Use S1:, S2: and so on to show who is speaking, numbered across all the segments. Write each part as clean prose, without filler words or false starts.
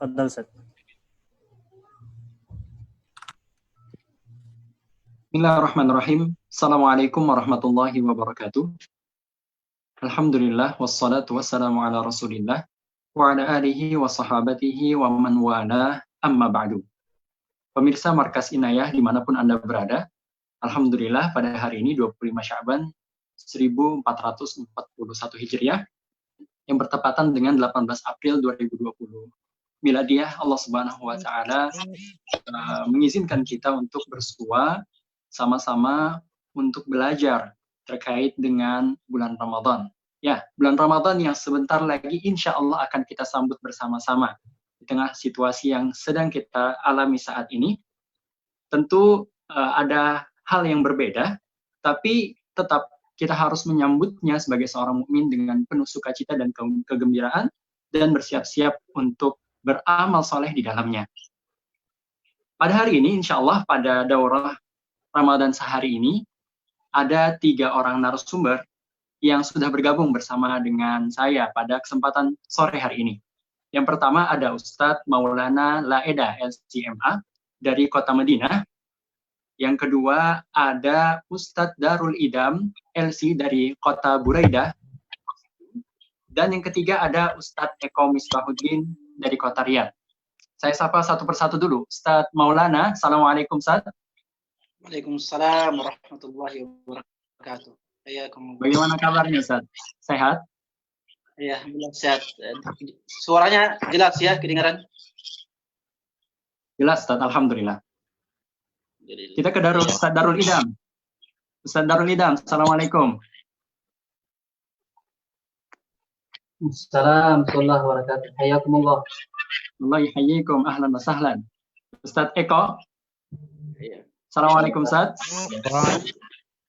S1: Fadal Ustaz.
S2: Bismillahirrahmanirrahim. Assalamualaikum warahmatullahi wabarakatuh. Alhamdulillah wassalatu wassalamu ala Rasulillah wa ala alihi wa sahabatihi wa man wala amma ba'du. Pemirsa Markas Inayah dimanapun Anda berada, alhamdulillah pada hari ini 25 Sya'ban 1441 Hijriah yang bertepatan dengan 18 April 2020 Miladiah. Allah Subhanahu wa taala mengizinkan kita untuk bersua sama-sama untuk belajar terkait dengan bulan Ramadan. Ya, bulan Ramadan yang sebentar lagi insya Allah akan kita sambut bersama-sama di tengah situasi yang sedang kita alami saat ini. Tentu ada hal yang berbeda, tapi tetap kita harus menyambutnya sebagai seorang mukmin dengan penuh sukacita dan kegembiraan dan bersiap-siap untuk beramal soleh di dalamnya. Pada hari ini insya Allah pada daurah Ramadan sehari ini, ada 3 orang narasumber yang sudah bergabung bersama dengan saya pada kesempatan sore hari ini. Yang pertama ada Ustadz Maulana Laeda, LCMA, dari Kota Madinah. Yang kedua ada Ustadz Darul Idam, LC, dari Kota Buraidah. Dan yang ketiga ada Ustadz Eko Misbahuddin dari Kota Riyadh. Saya sapa satu persatu dulu. Ustadz Maulana, Assalamualaikum Ustadz.
S3: Waalaikumsalam warahmatullahi wabarakatuh.
S2: Bagaimana kabarnya Ustaz? Sehat?
S3: Ya, alhamdulillah sehat. Suaranya jelas ya, kedengaran?
S2: Jelas Ustaz, alhamdulillah. Kita ke Ustaz Darul Idam. Ustaz Darul Idam, Assalamualaikum.
S4: Assalamualaikum warahmatullahi wabarakatuh. Hayakumullah.
S2: Allah yahyikum, ahlan wa sahlan. Ustaz Eko.
S3: Iya.
S2: Assalamualaikum Ustaz.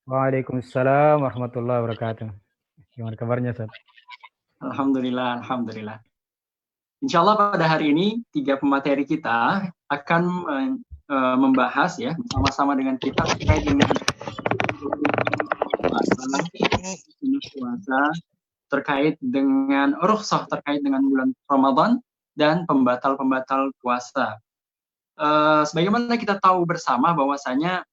S5: Waalaikumsalam warahmatullahi wabarakatuh. Gimana kabarnya Ustaz?
S2: Alhamdulillah, alhamdulillah. Insya Allah pada hari ini 3 pemateri kita akan membahas ya bersama-sama dengan kita terkait dengan puasa, terkait dengan rukhsah terkait dengan bulan Ramadan dan pembatal-pembatal puasa. Sebagaimana kita tahu bersama bahwasanya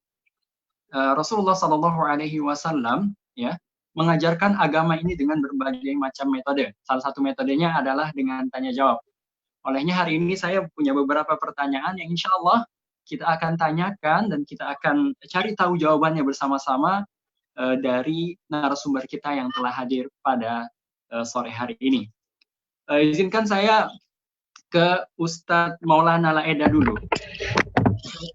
S2: Rasulullah Shallallahu Alaihi Wasallam ya mengajarkan agama ini dengan berbagai macam metode. Salah satu metodenya adalah dengan tanya jawab. Olehnya hari ini saya punya beberapa pertanyaan yang insya Allah kita akan tanyakan dan kita akan cari tahu jawabannya bersama-sama dari narasumber kita yang telah hadir pada sore hari ini. Izinkan saya ke Ustadz Maulana Laeda dulu.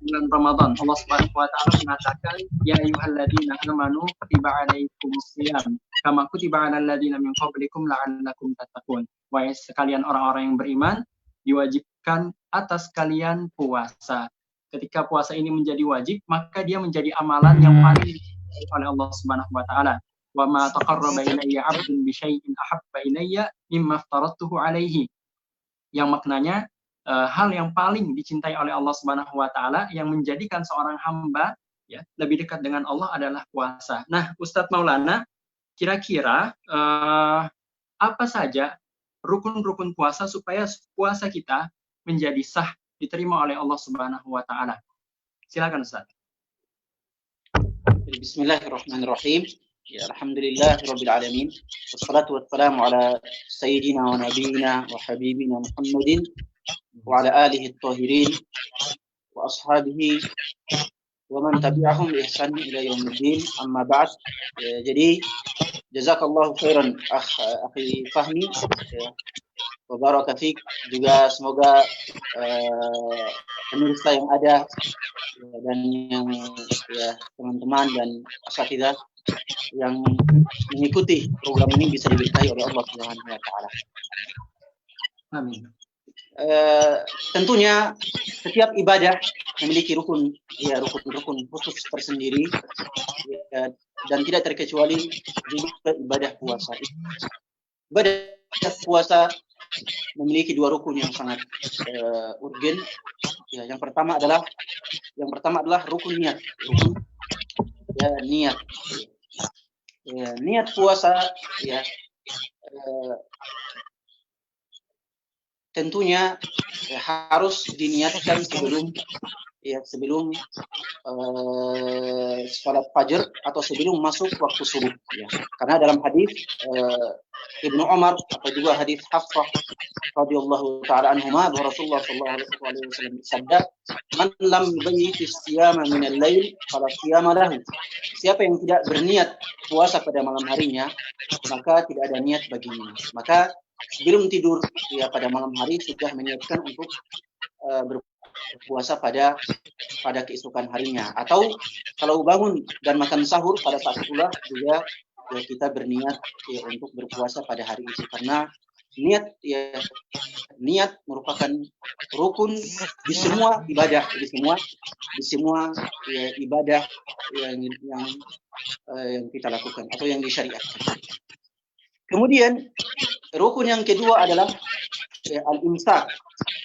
S2: Bulan Ramadan, Allah Subhanahu wa taala mengatakan, "Ya ayyuhalladzina amanu kutiba alaikumusiyam kama kutiba alal ladzina min qablikum la'allakum tattaqun." Wahai sekalian orang-orang yang beriman, diwajibkan atas kalian puasa. Ketika puasa ini menjadi wajib, maka dia menjadi amalan yang paling dicintai oleh Allah Subhanahu wa taala. Wa ma taqarraba ilayya 'abdun bi syai'in ahabba ilayya mimma aftaratuhu 'alaihi. Yang maknanya hal yang paling dicintai oleh Allah Subhanahu wa taala yang menjadikan seorang hamba ya lebih dekat dengan Allah adalah puasa. Nah, Ustadz Maulana, kira-kira apa saja rukun-rukun puasa supaya puasa kita menjadi sah diterima oleh Allah Subhanahu wa taala? Silakan Ustadz.
S3: Bismillahirrahmanirrahim. Ya, alhamdulillahirabbil alamin. Wassalatu wassalamu ala sayyidina wa nabiyyina wa habibina Muhammadin wa ala alihi at-tahirin wa ashabihi wa man tabi'ahum bi ihsan ila yaumiddin. Amma ba'd. Jadi jazakallahu khairan akhi Fahmi wa baraka fik. Juga semoga pemirsa yang ada dan yang ya teman-teman dan asatidzah yang mengikuti program ini bisa diberkahi oleh Allah Subhanahu wa taala.
S2: Amin.
S3: Tentunya setiap ibadah memiliki rukun khusus tersendiri ya, dan tidak terkecuali juga ibadah puasa. Ibadah puasa memiliki 2 rukun yang sangat urgen. Ya, yang pertama adalah rukun niat, rukun niat. Niat puasa ya tentunya harus diniatkan sebelum salat fajar atau sebelum masuk waktu subuh ya. Karena dalam hadis Ibnu Umar atau juga hadis Hafsah radhiyallahu taala anhuma bahwa Rasulullah sallallahu alaihi wasallam bersabda, "Man lam yubayyit as-siyama min al-lail fala siyama lahu." Siapa yang tidak berniat puasa pada malam harinya, maka tidak ada niat baginya. Maka sebelum tidur ya pada malam hari sudah meniatkan untuk berpuasa pada keesokan harinya, atau kalau bangun dan makan sahur pada saat itulah juga ya kita berniat ya untuk berpuasa pada hari itu, karena niat merupakan rukun di semua ibadah, di semua ya, ibadah yang kita lakukan atau yang disyariatkan. Kemudian rukun yang kedua adalah al-imsak.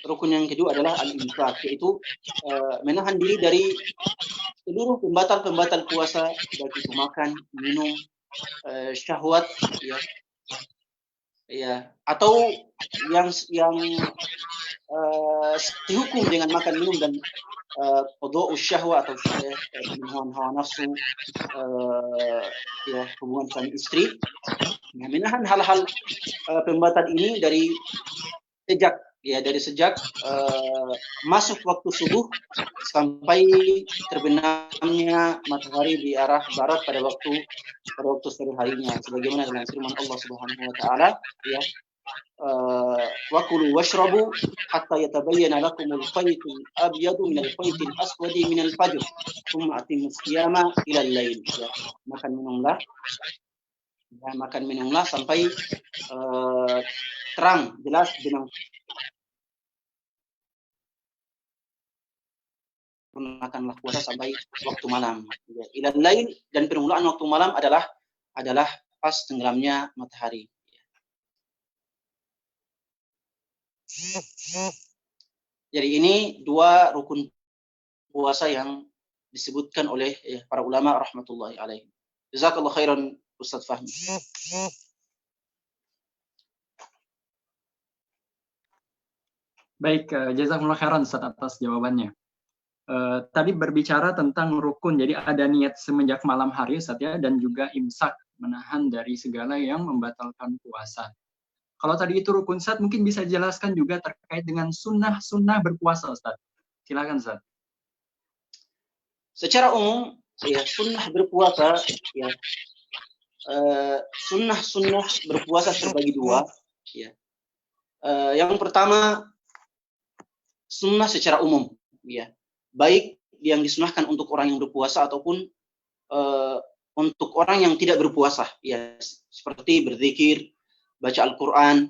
S3: Rukun yang kedua adalah al-imsak, yaitu menahan diri dari seluruh pembatal puasa, baik itu makan, minum, syahwat, ya, atau yang dihukum dengan makan, minum dan qada'u syahwat atau menahan hawa nafsu, ya, hubungan suami istri. Nah, menahan hal-hal pembatal ini dari sejak masuk waktu subuh sampai terbenamnya matahari di arah barat pada waktu sore harinya, sebagaimana dalam firman Allah Subhanahu wa taala ya, wa kulu washrabu hatta yatabayyana lakumul khaytul abyadu minal khaytil aswadi minal fajr thumma atimmus qiyama ila al-lail. Ya, makan minumlah sampai terang jelas benang makanlah puasa sampai waktu malam. Ya, ila al-lail, dan permulaan waktu malam adalah pas tenggelamnya matahari. Jadi ini dua rukun puasa yang disebutkan oleh para ulama rahmatullahi alaihim. Jazakallahu khairan Ustaz Fahmi.
S2: Baik, jazakumullah khairan Ustaz atas jawabannya. Tadi berbicara tentang rukun, jadi ada niat semenjak malam hari Ustaz ya, dan juga imsak, menahan dari segala yang membatalkan puasa. Kalau tadi itu rukun Ustaz, mungkin bisa jelaskan juga terkait dengan sunnah berpuasa Ustaz. Silakan Ustaz.
S3: Secara umum ya, sunnah berpuasa ya, sunnah berpuasa terbagi dua ya. Yang pertama sunnah secara umum ya, baik yang disunahkan untuk orang yang berpuasa ataupun untuk orang yang tidak berpuasa ya, seperti berzikir, baca Al-Quran,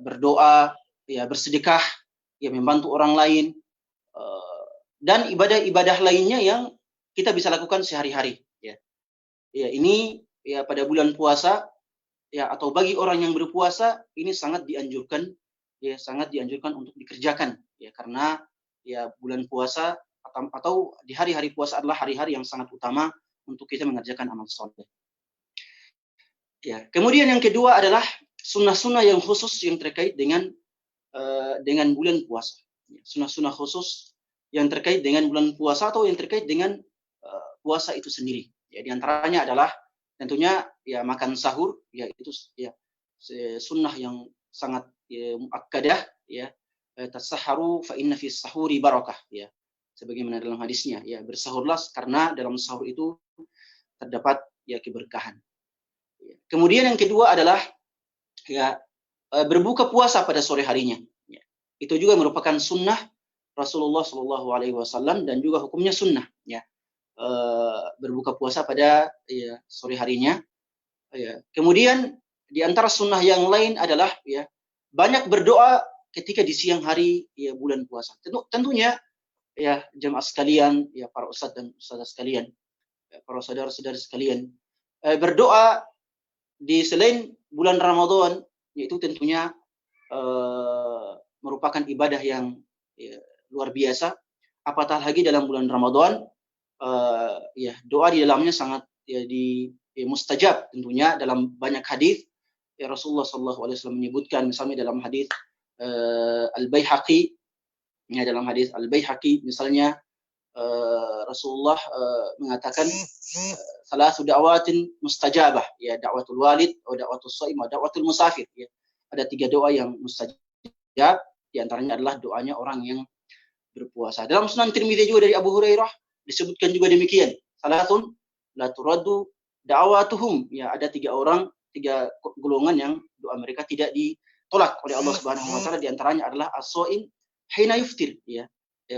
S3: berdoa, ya, bersedekah, ya, membantu orang lain, dan ibadah-ibadah lainnya yang kita bisa lakukan sehari-hari. Ya, ini ya pada bulan puasa ya, atau bagi orang yang berpuasa ini sangat dianjurkan untuk dikerjakan ya, karena ya bulan puasa atau di hari-hari puasa adalah hari-hari yang sangat utama untuk kita mengerjakan amal soleh. Ya, kemudian yang kedua adalah sunnah-sunnah yang khusus yang terkait dengan bulan puasa. Ya, sunnah-sunnah khusus yang terkait dengan bulan puasa atau yang terkait dengan puasa itu sendiri. Ya, di antaranya adalah tentunya ya makan sahur, ya itu ya sunnah yang sangat muakkadah ya. Tasahharu fa inna fis sahuri barakah ya. Sebagaimana dalam hadisnya ya, bersahurlah karena dalam sahur itu terdapat ya keberkahan. Kemudian yang kedua adalah ya berbuka puasa pada sore harinya. Ya. Itu juga merupakan sunnah Rasulullah Shallallahu Alaihi Wasallam dan juga hukumnya sunnah. Ya. Berbuka puasa pada ya, sore harinya. Ya. Kemudian di antara sunnah yang lain adalah ya banyak berdoa ketika di siang hari ya bulan puasa. Tentunya ya jemaah sekalian, ya para ustadz dan ustadzah sekalian, ya, para saudara-saudara sekalian, berdoa di selain bulan Ramadan, yaitu tentunya merupakan ibadah yang ya, luar biasa. Apatah lagi dalam bulan Ramadan, ya doa di dalamnya sangat mustajab tentunya. Dalam banyak hadis ya Rasulullah SAW menyebutkan, misalnya dalam hadis Al-Baihaqi, ya dalam hadis Al-Baihaqi misalnya Rasulullah mengatakan salasu da'watin mustajabah, ya da'watul walid, atau da'watul shaim, atau da'watul musafir, ya. Ada 3 doa yang mustajab, di antaranya adalah doanya orang yang berpuasa. Dalam Sunan Tirmidzi juga dari Abu Hurairah disebutkan juga demikian. Salatun la turaddu da'watuhum, ya ada 3 orang, 3 golongan yang doa mereka tidak ditolak oleh Allah Subhanahu wa taala. Di antaranya adalah as-shaim hina yuftir, ya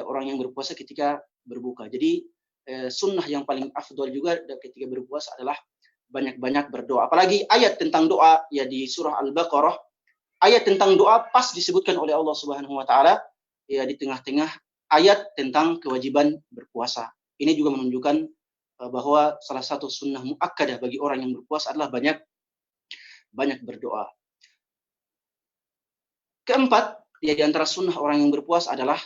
S3: orang yang berpuasa ketika berbuka. Jadi sunnah yang paling afdal juga ketika berpuasa adalah banyak-banyak berdoa. Apalagi ayat tentang doa ya di surah Al-Baqarah, ayat tentang doa pas disebutkan oleh Allah Subhanahu wa taala ya di tengah-tengah ayat tentang kewajiban berpuasa. Ini juga menunjukkan bahwa salah satu sunnah muakkadah bagi orang yang berpuasa adalah banyak berdoa. Keempat, ya di antara sunnah orang yang berpuasa adalah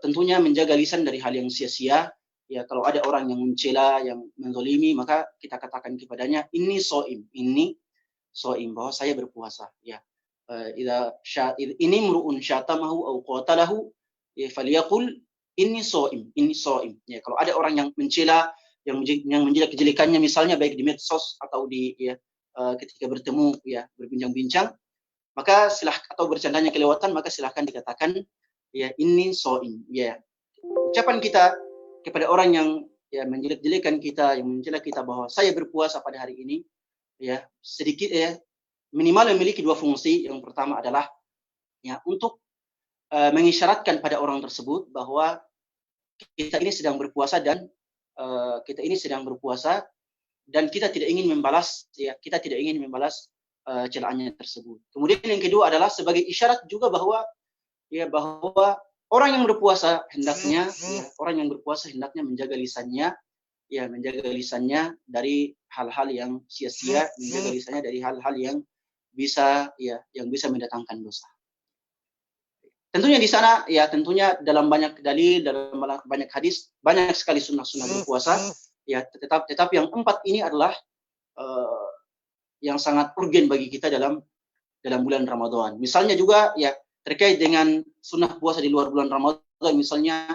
S3: tentunya menjaga lisan dari hal yang sia-sia. Ya kalau ada orang yang mencela, yang menzalimi, maka kita katakan kepadanya ini soim, bahwa saya berpuasa. Ya, ini mru'un syatamahu au qatalahu, ya falyaqul ini soim. Ya kalau ada orang yang mencela, yang menjelek kejelekannya misalnya baik di medsos atau di ketika bertemu ya berbincang-bincang, maka atau bercandanya kelewatan, maka silahkan dikatakan ya ini soim. Ya ucapan kita kepada orang yang ya menjelek-jelekan kita, yang mencela kita bahwa saya berpuasa pada hari ini, ya sedikit ya minimal memiliki 2 fungsi. Yang pertama adalah ya untuk mengisyaratkan pada orang tersebut bahwa kita ini sedang berpuasa dan kita tidak ingin membalas celaannya tersebut. Kemudian yang kedua adalah sebagai isyarat juga bahwa orang yang berpuasa hendaknya menjaga lisannya dari hal-hal yang sia-sia, menjaga lisannya dari hal-hal yang bisa mendatangkan dosa. Tentunya di sana ya tentunya dalam banyak dalil, dalam banyak hadis, banyak sekali sunnah-sunnah berpuasa. Ya tetapi yang 4 ini adalah yang sangat urgen bagi kita dalam bulan Ramadan. Misalnya juga ya terkait dengan sunnah puasa di luar bulan Ramadan, misalnya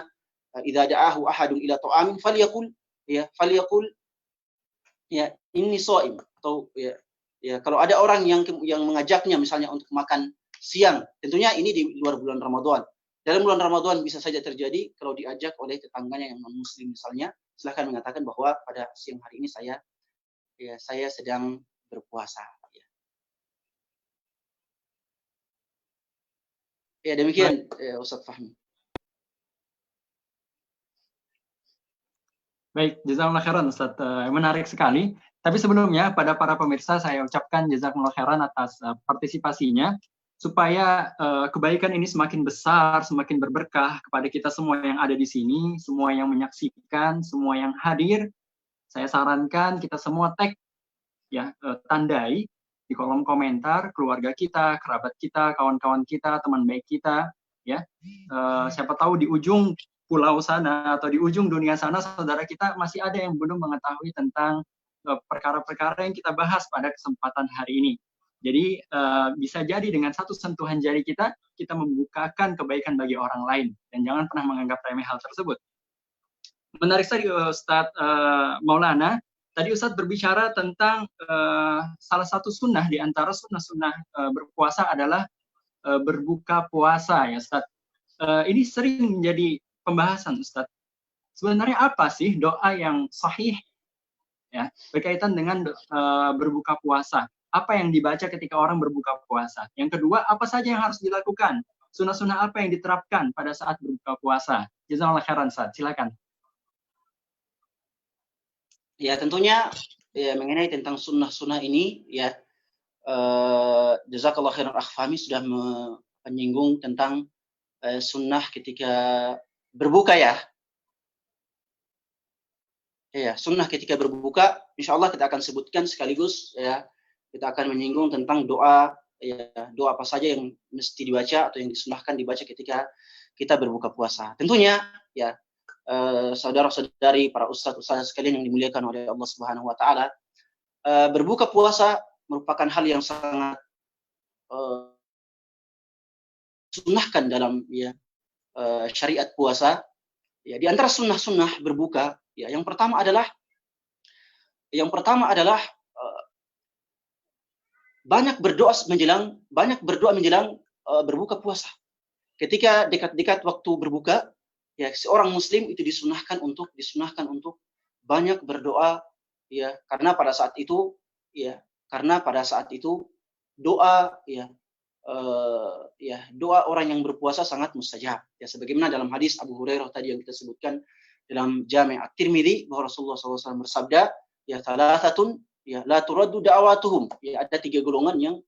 S3: idza da'ahu ahadun ila ta'amin falyaqul ya inni shaim, atau ya kalau ada orang yang mengajaknya misalnya untuk makan siang, tentunya ini di luar bulan Ramadan. Dalam bulan Ramadan bisa saja terjadi kalau diajak oleh tetangganya yang non-muslim misalnya, silahkan mengatakan bahwa pada siang hari ini saya sedang berpuasa. Ya demikian Ustaz Fahmi.
S2: Baik, jazakumullah khairan Ustaz. Menarik sekali. Tapi sebelumnya pada para pemirsa saya ucapkan jazakumullah khairan atas partisipasinya, supaya kebaikan ini semakin besar, semakin berberkah kepada kita semua yang ada di sini, semua yang menyaksikan, semua yang hadir. Saya sarankan kita semua tag ya, tandai di kolom komentar keluarga kita, kerabat kita, kawan-kawan kita, teman baik kita, ya. Siapa tahu di ujung pulau sana atau di ujung dunia sana saudara kita masih ada yang belum mengetahui tentang perkara-perkara yang kita bahas pada kesempatan hari ini. Jadi bisa jadi dengan satu sentuhan jari kita membukakan kebaikan bagi orang lain, dan jangan pernah menganggap remeh hal tersebut. Menarik sekali Ustadz Maulana. Tadi Ustadz berbicara tentang salah satu sunnah di antara sunnah-sunnah berpuasa adalah berbuka puasa ya Ustadz. Ini sering menjadi pembahasan Ustadz. Sebenarnya apa sih doa yang sahih ya berkaitan dengan berbuka puasa? Apa yang dibaca ketika orang berbuka puasa? Yang kedua, apa saja yang harus dilakukan? Sunnah-sunnah apa yang diterapkan pada saat berbuka puasa? Jazakallahu khairan Ustadz. Silakan.
S3: Ya tentunya ya mengenai tentang sunnah-sunnah ini ya jazakallahu khairan Akh Fahmi sudah menyinggung tentang sunnah ketika berbuka ya. Ya, sunnah ketika berbuka insyaallah kita akan sebutkan sekaligus ya. Kita akan menyinggung tentang doa apa saja yang mesti dibaca atau yang disunnahkan dibaca ketika kita berbuka puasa. Tentunya ya saudara-saudari, para ustaz-ustaz sekalian yang dimuliakan oleh Allah Subhanahu wa taala, berbuka puasa merupakan hal yang sangat sunnahkan dalam syariat puasa. Ya, di antara sunnah-sunnah berbuka, ya, yang pertama adalah banyak berdoa menjelang berbuka puasa. Ketika dekat-dekat waktu berbuka, ya, seorang muslim itu disunahkan untuk banyak berdoa, ya, karena pada saat itu doa, doa orang yang berpuasa sangat mustajab. Ya, sebagaimana dalam hadis Abu Hurairah tadi yang kita sebutkan dalam Jami' At-Tirmidzi, bahwa Rasulullah SAW bersabda, ya, thalathatun ya la turaddu da'watuhum. Ya, ada 3 golongan yang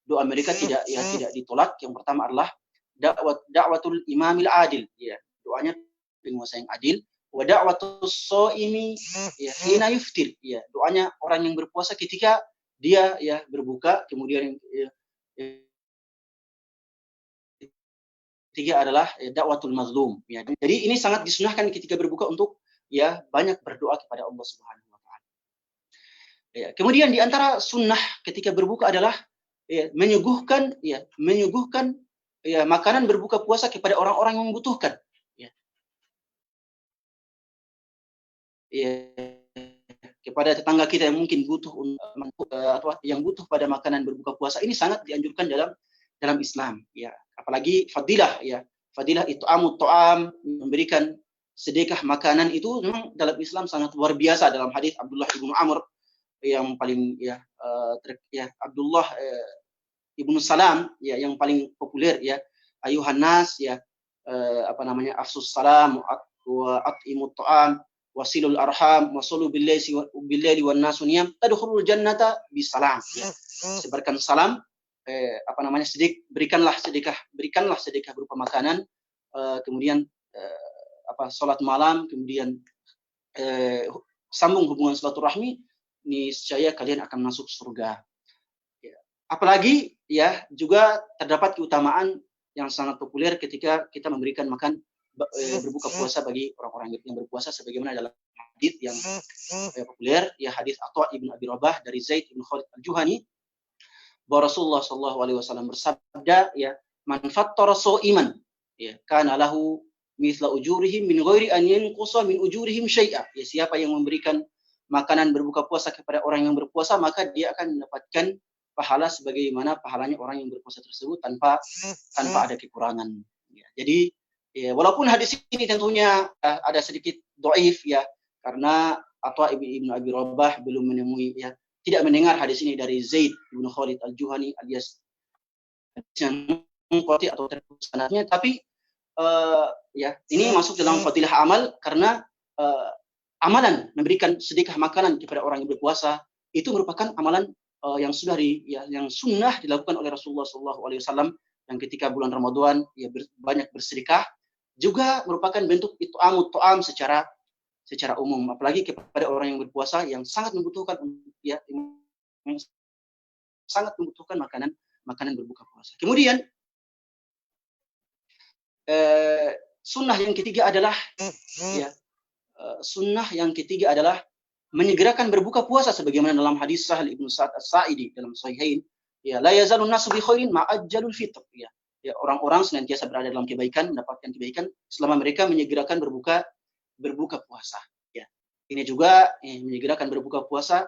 S3: doa mereka tidak ditolak. Yang pertama adalah da'watul imamil adil, ya, doanya penguasa yang adil. Wa da'watus shaimi ya hina yuftir, ya, doanya orang yang berpuasa ketika dia, ya, berbuka. Kemudian ketiga adalah da'watul mazlum, ya. Jadi ini sangat disunahkan ketika berbuka untuk, ya, banyak berdoa kepada Allah Subhanahu wa taala. Ya, kemudian di antara sunnah ketika berbuka adalah, ya, menyuguhkan makanan berbuka puasa kepada orang-orang yang membutuhkan. Ya, kepada tetangga kita yang mungkin butuh atau yang butuh pada makanan berbuka puasa, ini sangat dianjurkan dalam Islam, ya. Apalagi fadilah it'amut ta'am, memberikan sedekah makanan, itu memang dalam Islam sangat luar biasa. Dalam hadis Abdullah ibnu Amr yang paling, Abdullah ibnu Salam, ya, yang paling populer, ya, ayuhan nas, ya, afsus salam wa at'imut ta'am wasilul arham wasallu billaili wan nasu niyam tadkhulul jannata bisalam, ya. Sebarkan salam, berikanlah sedekah berupa makanan, kemudian salat malam, kemudian sambung hubungan silaturahmi, niscaya kalian akan masuk surga. Ya. Apalagi, ya, juga terdapat keutamaan yang sangat populer ketika kita memberikan makan berbuka puasa bagi orang-orang yang berpuasa, sebagaimana dalam hadis yang populer, ya, hadis Atha ibn Abi Rabah dari Zaid ibn Khalid al-Juhani, bahwa Rasulullah SAW bersabda, ya, man fattara sha'iman, ya, kana lahu mithla ujurihim min ghairi an yanqusa min ujurihim syai'a. Ya, siapa yang memberikan makanan berbuka puasa kepada orang yang berpuasa, maka dia akan mendapatkan pahala sebagaimana pahalanya orang yang berpuasa tersebut tanpa ada kekurangan. Ya, jadi, ya, walaupun hadis ini tentunya ada sedikit dhaif, ya, karena Atha ibn Abi Rabah belum menemui, ya, tidak mendengar hadis ini dari Zaid ibn Khalid al-Juhani alias yang mengkoti atau terputus sanadnya, tapi ya, ini masuk dalam fadilah amal, karena amalan memberikan sedekah makanan kepada orang yang berpuasa itu merupakan amalan yang sunnah dilakukan oleh Rasulullah SAW, yang ketika bulan Ramadan, ya, banyak bersedekah, juga merupakan bentuk it'amut ta'am secara umum, apalagi kepada orang yang berpuasa yang sangat membutuhkan, ya, yang sangat membutuhkan makanan berbuka puasa. Kemudian sunnah yang ketiga adalah menyegerakan berbuka puasa, sebagaimana dalam hadis Sahal ibnu Sa'ad as-Sa'idi dalam Sahihain, ya, la yazalun nasu bi khairin ma'ajjalul fitr, ya. Ya, orang-orang senantiasa berada dalam kebaikan, mendapatkan kebaikan selama mereka menyegerakan berbuka puasa. Ya. Ini juga menyegerakan berbuka puasa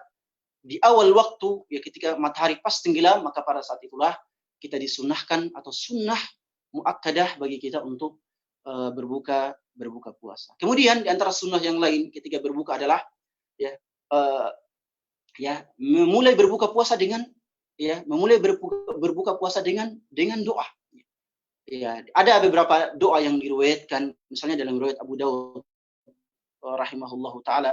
S3: di awal waktu, ya, ketika matahari pas tenggelam, maka pada saat itulah kita disunahkan atau sunnah muakkadah bagi kita untuk berbuka puasa. Kemudian di antara sunnah yang lain ketika berbuka adalah, memulai berbuka puasa dengan doa. Ya, ada beberapa doa yang diriwayatkan, misalnya dalam riwayat Abu Dawud rahimahullahu taala,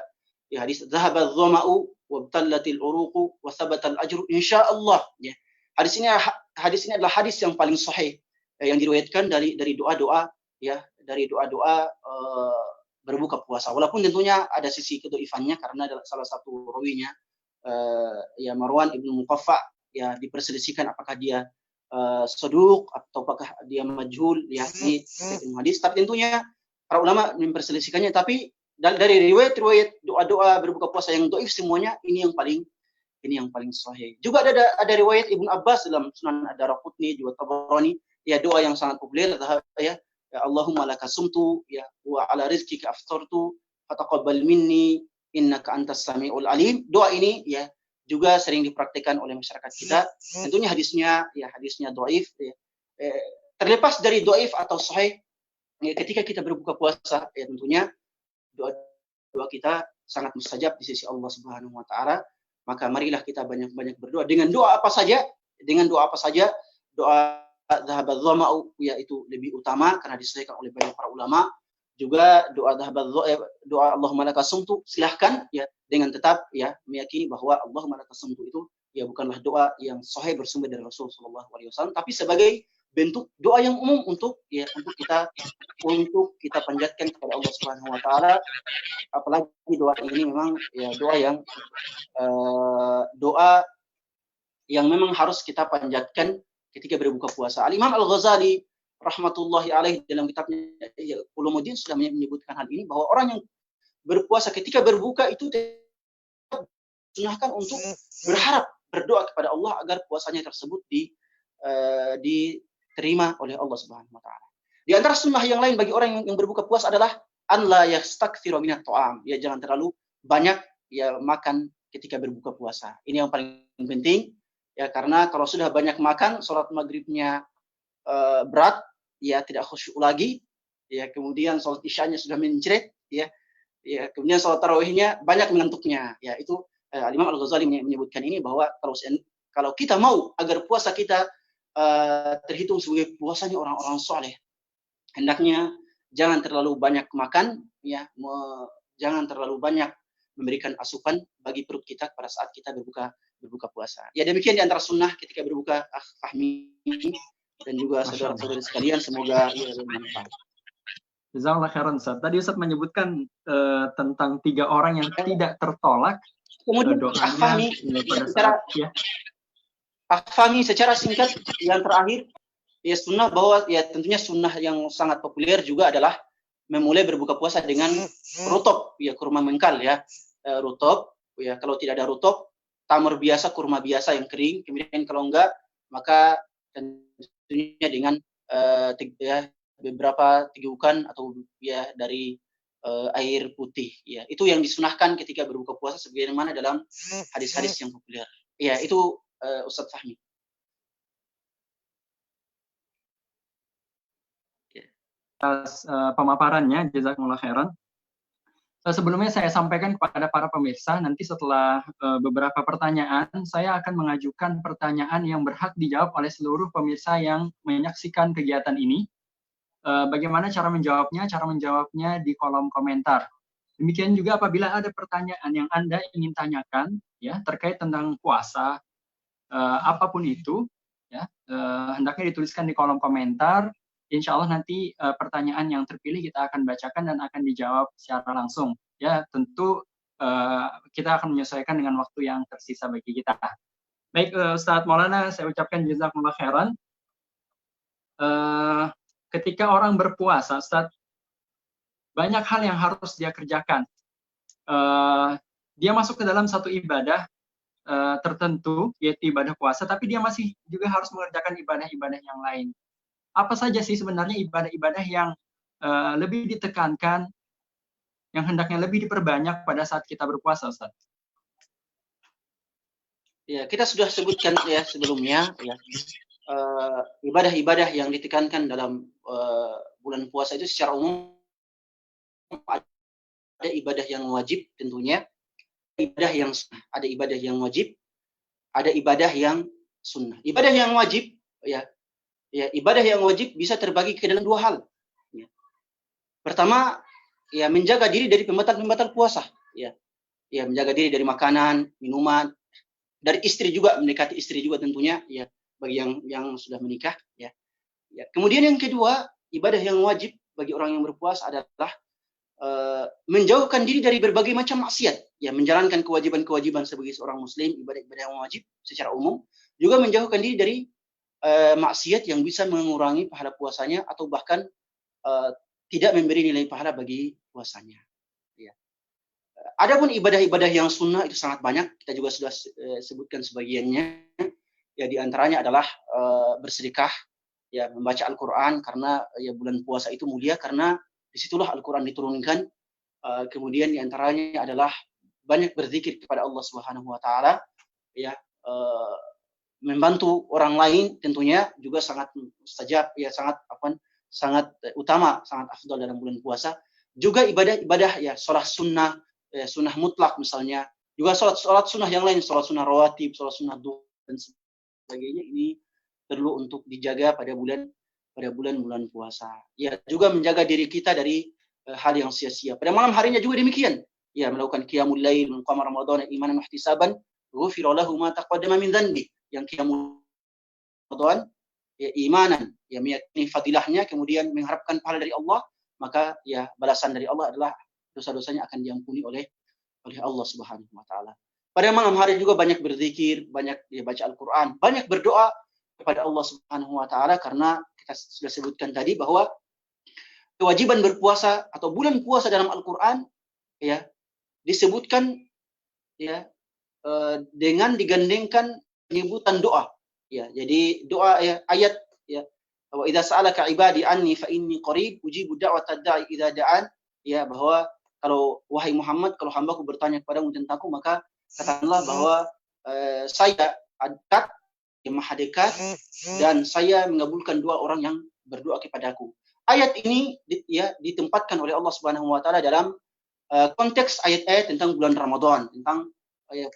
S3: ya, hadis dhahaba adh-dhama'u wabtallatil uruqu wa thabatal ajru insyaallah, ya. Hadis ini adalah hadis yang paling sahih, yang diriwayatkan dari doa-doa, ya, dari doa-doa berbuka puasa. Walaupun tentunya ada sisi kedhaifannya, karena salah satu rawinya, ya, Marwan ibnu Muqaffa, ya, diperselisihkan apakah dia saduq atau apakah dia majhul, ya, ini hadis. Tapi tentunya para ulama memperselisihkannya, tapi dari riwayat-riwayat doa-doa berbuka puasa yang dhaif semuanya ini yang paling sahih. Juga ada riwayat Ibnu Abbas dalam Sunan Ad-Daraqutni juga Tabarani, ya doa yang sangat populer ya, ya Allahumma laka sumtu ya wa ala rizqika aftartu fataqabbal minni innaka antas samiul alim. Doa ini ya juga sering dipraktikkan oleh masyarakat kita. Tentunya hadisnya dhaif ya. Terlepas dari dhaif atau sahih, ya, ketika kita berbuka puasa ya tentunya doa kita sangat mustajab di sisi Allah Subhanahu wa taala. Maka marilah kita banyak-banyak berdoa dengan doa apa saja, doa dhahabadz dhama'u yaitu lebih utama karena disahihkan oleh banyak para ulama. Juga doa Allahumma laka sumtu, silahkan ya, dengan tetap ya meyakini bahwa Allahumma laka sumtu itu ya bukanlah doa yang sahih bersumber dari Rasul sallallahu alaihi wasallam, tapi sebagai bentuk doa yang umum untuk kita panjatkan kepada Allah Subhanahu wa taala. Apalagi doa ini memang ya doa yang memang harus kita panjatkan ketika berbuka puasa. Al-Imam Al-Ghazali rahmatullahi alaih dalam kitabnya Ulumuddin sudah menyebutkan hal ini, bahwa orang yang berpuasa ketika berbuka itu disunahkan untuk berdoa kepada Allah agar puasanya tersebut diterima oleh Allah Subhanahu wa taala. Di antara sunnah yang lain bagi orang yang berbuka puasa adalah an la yastaktsiru minat ta'am, ya jangan terlalu banyak ya makan ketika berbuka puasa. Ini yang paling penting ya, karena kalau sudah banyak makan, sholat maghribnya berat, ya tidak khusyuk lagi, ya kemudian sholat isyanya sudah mencret, ya kemudian sholat tarawihnya banyak mengantuknya, ya itu Imam Al-Ghazali menyebutkan ini, bahwa kalau kita mau agar puasa kita terhitung sebagai puasanya orang-orang soleh, hendaknya jangan terlalu banyak makan, ya jangan terlalu banyak memberikan asupan bagi perut kita pada saat kita berbuka puasa. Ya demikian di antara sunnah ketika berbuka, Fahmi dan juga saudara-saudari sekalian, semoga bermanfaat.
S2: Jazakallah khairan Ustaz. Tadi Ustaz menyebutkan tentang 3 orang yang tidak tertolak doanya pada saat
S3: Fahmi secara singkat yang terakhir, ya sunnah bahwa ya tentunya sunnah yang sangat populer juga adalah memulai berbuka puasa dengan rutop, ya kurma mengkal ya, rutop ya, kalau tidak ada rutop, tamar biasa, kurma biasa yang kering. Kemudian kalau enggak, maka tentunya dengan beberapa tegukan atau ya dari air putih, ya itu yang disunahkan ketika berbuka puasa sebagaimana dalam hadis-hadis yang populer. Ya itu Ustadz Fahmi.
S2: Atas pemaparannya, jazakumullah khairan. Sebelumnya saya sampaikan kepada para pemirsa, nanti setelah beberapa pertanyaan, saya akan mengajukan pertanyaan yang berhak dijawab oleh seluruh pemirsa yang menyaksikan kegiatan ini. Bagaimana cara menjawabnya? Cara menjawabnya di kolom komentar. Demikian juga apabila ada pertanyaan yang Anda ingin tanyakan, ya terkait tentang puasa, apapun itu, ya hendaknya dituliskan di kolom komentar. Insya Allah nanti pertanyaan yang terpilih kita akan bacakan dan akan dijawab secara langsung. Ya tentu kita akan menyesuaikan dengan waktu yang tersisa bagi kita. Baik Ustadz Maulana, saya ucapkan jazakumullah khairan. Ketika orang berpuasa, Ustadz, banyak hal yang harus dia kerjakan. Dia masuk ke dalam satu ibadah tertentu, yaitu ibadah puasa, tapi dia masih juga harus mengerjakan ibadah-ibadah yang lain. Apa saja sih sebenarnya ibadah-ibadah yang lebih ditekankan, yang hendaknya lebih diperbanyak pada saat kita berpuasa, Ustaz?
S3: Ya, kita sudah sebutkan ya sebelumnya, ya ibadah-ibadah yang ditekankan dalam bulan puasa itu secara umum ada ibadah yang wajib tentunya, ada ibadah yang wajib, ada ibadah yang sunnah. Ibadah yang wajib, ya ibadah yang wajib bisa terbagi ke dalam 2 hal. Ya. Pertama, ya menjaga diri dari pembatal-pembatal puasa. Ya menjaga diri dari makanan, minuman, dari istri juga, mendekati istri juga tentunya. Ya bagi yang sudah menikah. Ya. Kemudian yang kedua, ibadah yang wajib bagi orang yang berpuasa adalah menjauhkan diri dari berbagai macam maksiat. Ya menjalankan kewajiban-kewajiban sebagai seorang muslim, ibadah-ibadah yang wajib secara umum. Juga menjauhkan diri dari maksiat yang bisa mengurangi pahala puasanya atau bahkan tidak memberi nilai pahala bagi puasanya. Ya. Adapun ibadah-ibadah yang sunnah itu sangat banyak, kita juga sudah sebutkan sebagiannya. Ya, di antaranya adalah bersedekah, ya, membaca Al-Quran, karena ya bulan puasa itu mulia karena disitulah Al-Quran diturunkan. Kemudian di antaranya adalah banyak berzikir kepada Allah Subhanahu wa taala, ya, membantu orang lain tentunya juga sangat mustajab, ya, sangat utama, sangat afdal dalam bulan puasa. Juga ibadah-ibadah, ya, sholat sunnah, sunnah mutlak misalnya, juga sholat sunnah yang lain, sholat sunnah rawatib, sholat sunnah duha dan sebagainya, ini perlu untuk dijaga pada bulan puasa. Ya, juga menjaga diri kita dari hal yang sia-sia. Pada malam harinya juga demikian. Ya, melakukan qiyamul lail, man qama ramadhana imanan wa ihtisaban, ghufira lahu ma taqaddama min dhanbi. Yang qiyamul Ramadan, ya, imanan, ya, meyakini fadilahnya, kemudian mengharapkan pahala dari Allah, maka ya balasan dari Allah adalah dosa-dosanya akan diampuni oleh Allah Subhanahu wa taala. Pada malam hari juga banyak berzikir, banyak ya, baca Al-Qur'an, banyak berdoa kepada Allah Subhanahu wa taala, karena kita sudah sebutkan tadi bahwa kewajiban berpuasa atau bulan puasa dalam Al-Qur'an, ya, disebutkan, ya, dengan digandengkan penyebutan doa. Ya, jadi doa, ya, ayat, ya, wa idza sa'alaka ibadi anni fa inni qarib ujibu da'watad da'i idza da'an, ya, bahwa kalau wahai Muhammad, kalau hambaku bertanya kepadamu tentangku, maka katakanlah bahwa saya dekat, yang maha dekat, dan saya mengabulkan doa orang yang berdoa kepadaku. Ayat ini ya ditempatkan oleh Allah Subhanahu wa taala dalam konteks ayat-ayat tentang bulan Ramadan, tentang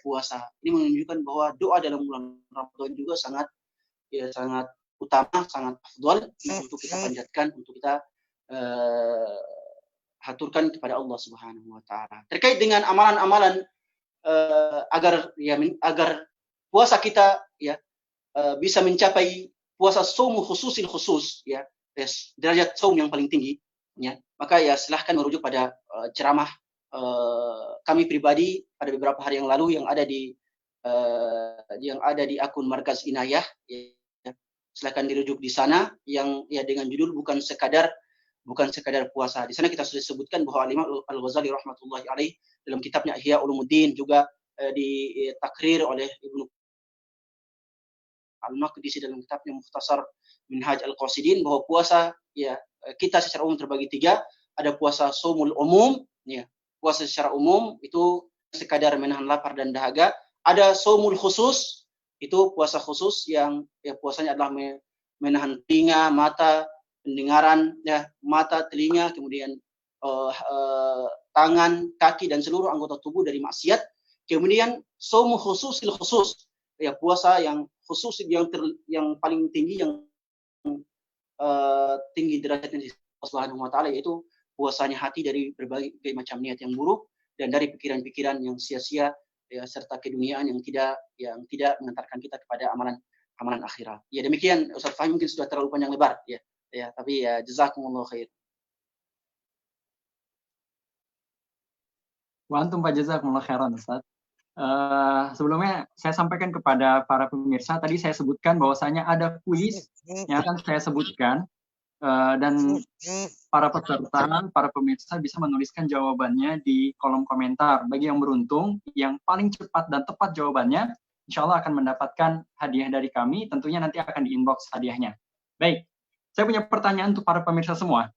S3: puasa. Ini menunjukkan bahwa doa dalam bulan Ramadan juga sangat utama, sangat afdal untuk kita panjatkan, untuk kita haturkan kepada Allah Subhanahu wa taala. Terkait dengan amalan-amalan agar puasa kita, ya, bisa mencapai puasa saumu khususil khusus, ya, derajat saum yang paling tinggi, ya, maka ya silahkan merujuk pada ceramah kami pribadi pada beberapa hari yang lalu yang ada di akun Markaz Inayah, ya. Silakan dirujuk di sana, yang ya dengan judul bukan sekadar puasa. Di sana kita sudah sebutkan bahwa Imam Al-Ghazali rahmatullahi alaih dalam kitabnya Ihya Ulumuddin, juga ditakrir oleh Ibnu Al-Maqdisi dalam kitabnya Mukhtasar Minhaj Al-Qasidin, bahwa puasa, ya, kita secara umum terbagi tiga. Ada puasa saumul umum, ya, puasa secara umum itu sekadar menahan lapar dan dahaga. Ada saumul khusus, itu puasa khusus yang ya puasanya adalah menahan telinga, mata, pendengaran, ya, mata, telinga, kemudian tangan, kaki, dan seluruh anggota tubuh dari maksiat. Kemudian saumul khususil khusus, ya, puasa yang khusus, yang paling tinggi, yang tinggi derajatnya di Allah Subhanahu wa taala, yaitu puasanya hati dari berbagai macam niat yang buruk dan dari pikiran-pikiran yang sia-sia, ya, serta keduniaan yang tidak mengantarkan kita kepada amalan akhirat. Ya, demikian Ustaz Fahmi, mungkin sudah terlalu panjang lebar, ya, tapi ya jazakumullah khair.
S2: Wa antum fa jazakumullah khairan, Ustaz. Sebelumnya saya sampaikan kepada para pemirsa, tadi saya sebutkan bahwasanya ada kuis yang akan saya sebutkan, dan para peserta, para pemirsa bisa menuliskan jawabannya di kolom komentar. Bagi yang beruntung, yang paling cepat dan tepat jawabannya, insya Allah akan mendapatkan hadiah dari kami, tentunya nanti akan di-inbox hadiahnya. Baik, saya punya pertanyaan untuk para pemirsa semua.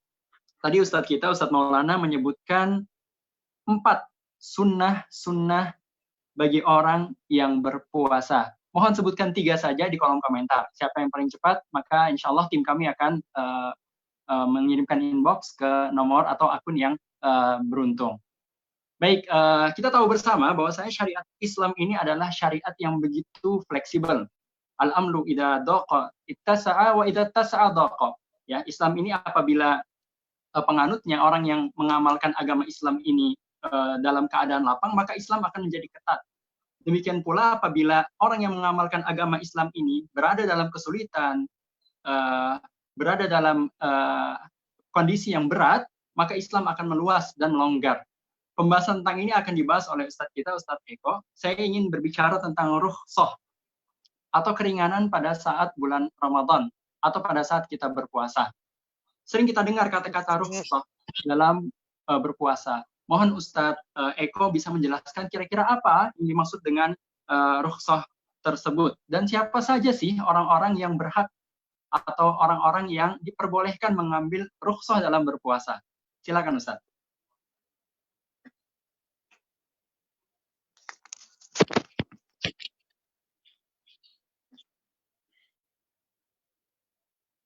S2: Tadi Ustadz Maulana menyebutkan 4 sunnah bagi orang yang berpuasa. Mohon sebutkan 3 saja di kolom komentar. Siapa yang paling cepat, maka insya Allah tim kami akan mengirimkan inbox ke nomor atau akun yang beruntung. Baik, kita tahu bersama bahwasanya syariat Islam ini adalah syariat yang begitu fleksibel. Al-amru idza daqa ittasa'a wa idza tasa'a daqa. Ya, Islam ini apabila penganutnya, orang yang mengamalkan agama Islam ini dalam keadaan lapang, maka Islam akan menjadi ketat. Demikian pula apabila orang yang mengamalkan agama Islam ini berada dalam kesulitan, berada dalam kondisi yang berat, maka Islam akan meluas dan melonggar. Pembahasan tentang ini akan dibahas oleh Ustadz kita, Ustadz Eko. Saya ingin berbicara tentang rukhsah atau keringanan pada saat bulan Ramadan atau pada saat kita berpuasa. sering kita dengar kata-kata rukhsah dalam berpuasa. Mohon Ustadz Eko bisa menjelaskan kira-kira apa yang dimaksud dengan rukhsah tersebut, dan siapa saja sih orang-orang yang berhak atau orang-orang yang diperbolehkan mengambil rukhsah dalam berpuasa. Silakan Ustadz.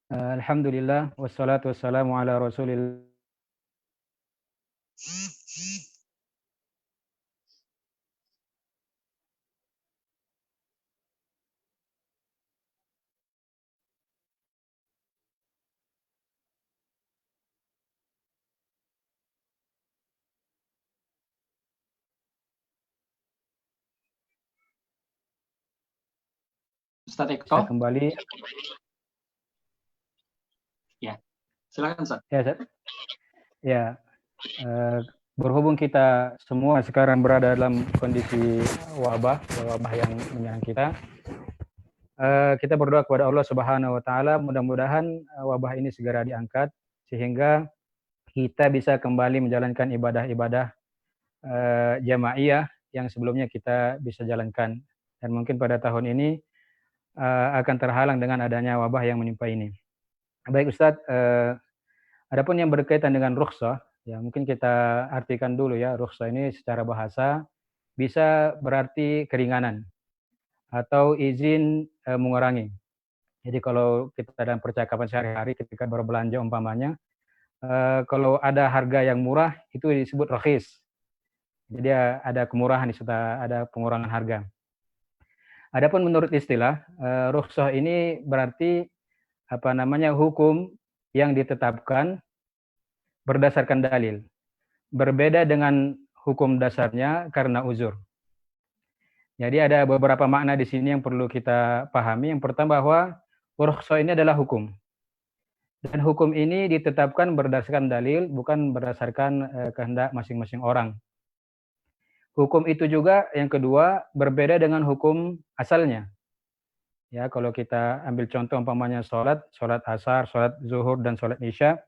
S5: Alhamdulillah wassalatu wassalamu ala Rasulillah.
S2: Ustadz Eko.
S5: Bisa kembali.
S2: Ya, silakan Ustadz.
S5: Ya, Ustadz. Ya, berhubung kita semua sekarang berada dalam kondisi wabah yang menyerang kita, kita berdoa kepada Allah Subhanahu wa taala, mudah-mudahan wabah ini segera diangkat sehingga kita bisa kembali menjalankan ibadah-ibadah jamaiyah yang sebelumnya kita bisa jalankan, dan mungkin pada tahun ini akan terhalang dengan adanya wabah yang menimpa ini. Baik Ustadz, adapun yang berkaitan dengan rukhsah, ya mungkin kita artikan dulu ya. Rukhsah ini secara bahasa bisa berarti keringanan atau izin mengurangi. Jadi kalau kita dalam percakapan sehari-hari ketika berbelanja umpamanya, kalau ada harga yang murah itu disebut rakhis. Jadi ada kemurahan serta ada pengurangan harga. Adapun menurut istilah, rukhsah ini berarti hukum yang ditetapkan berdasarkan dalil. Berbeda dengan hukum dasarnya karena uzur. Jadi ada beberapa makna di sini yang perlu kita pahami. Yang pertama bahwa rukhsah ini adalah hukum. Dan hukum ini ditetapkan berdasarkan dalil, bukan berdasarkan kehendak masing-masing orang. Hukum itu juga yang kedua berbeda dengan hukum asalnya. Ya, kalau kita ambil contoh umpamanya sholat asar, sholat zuhur, dan sholat isya.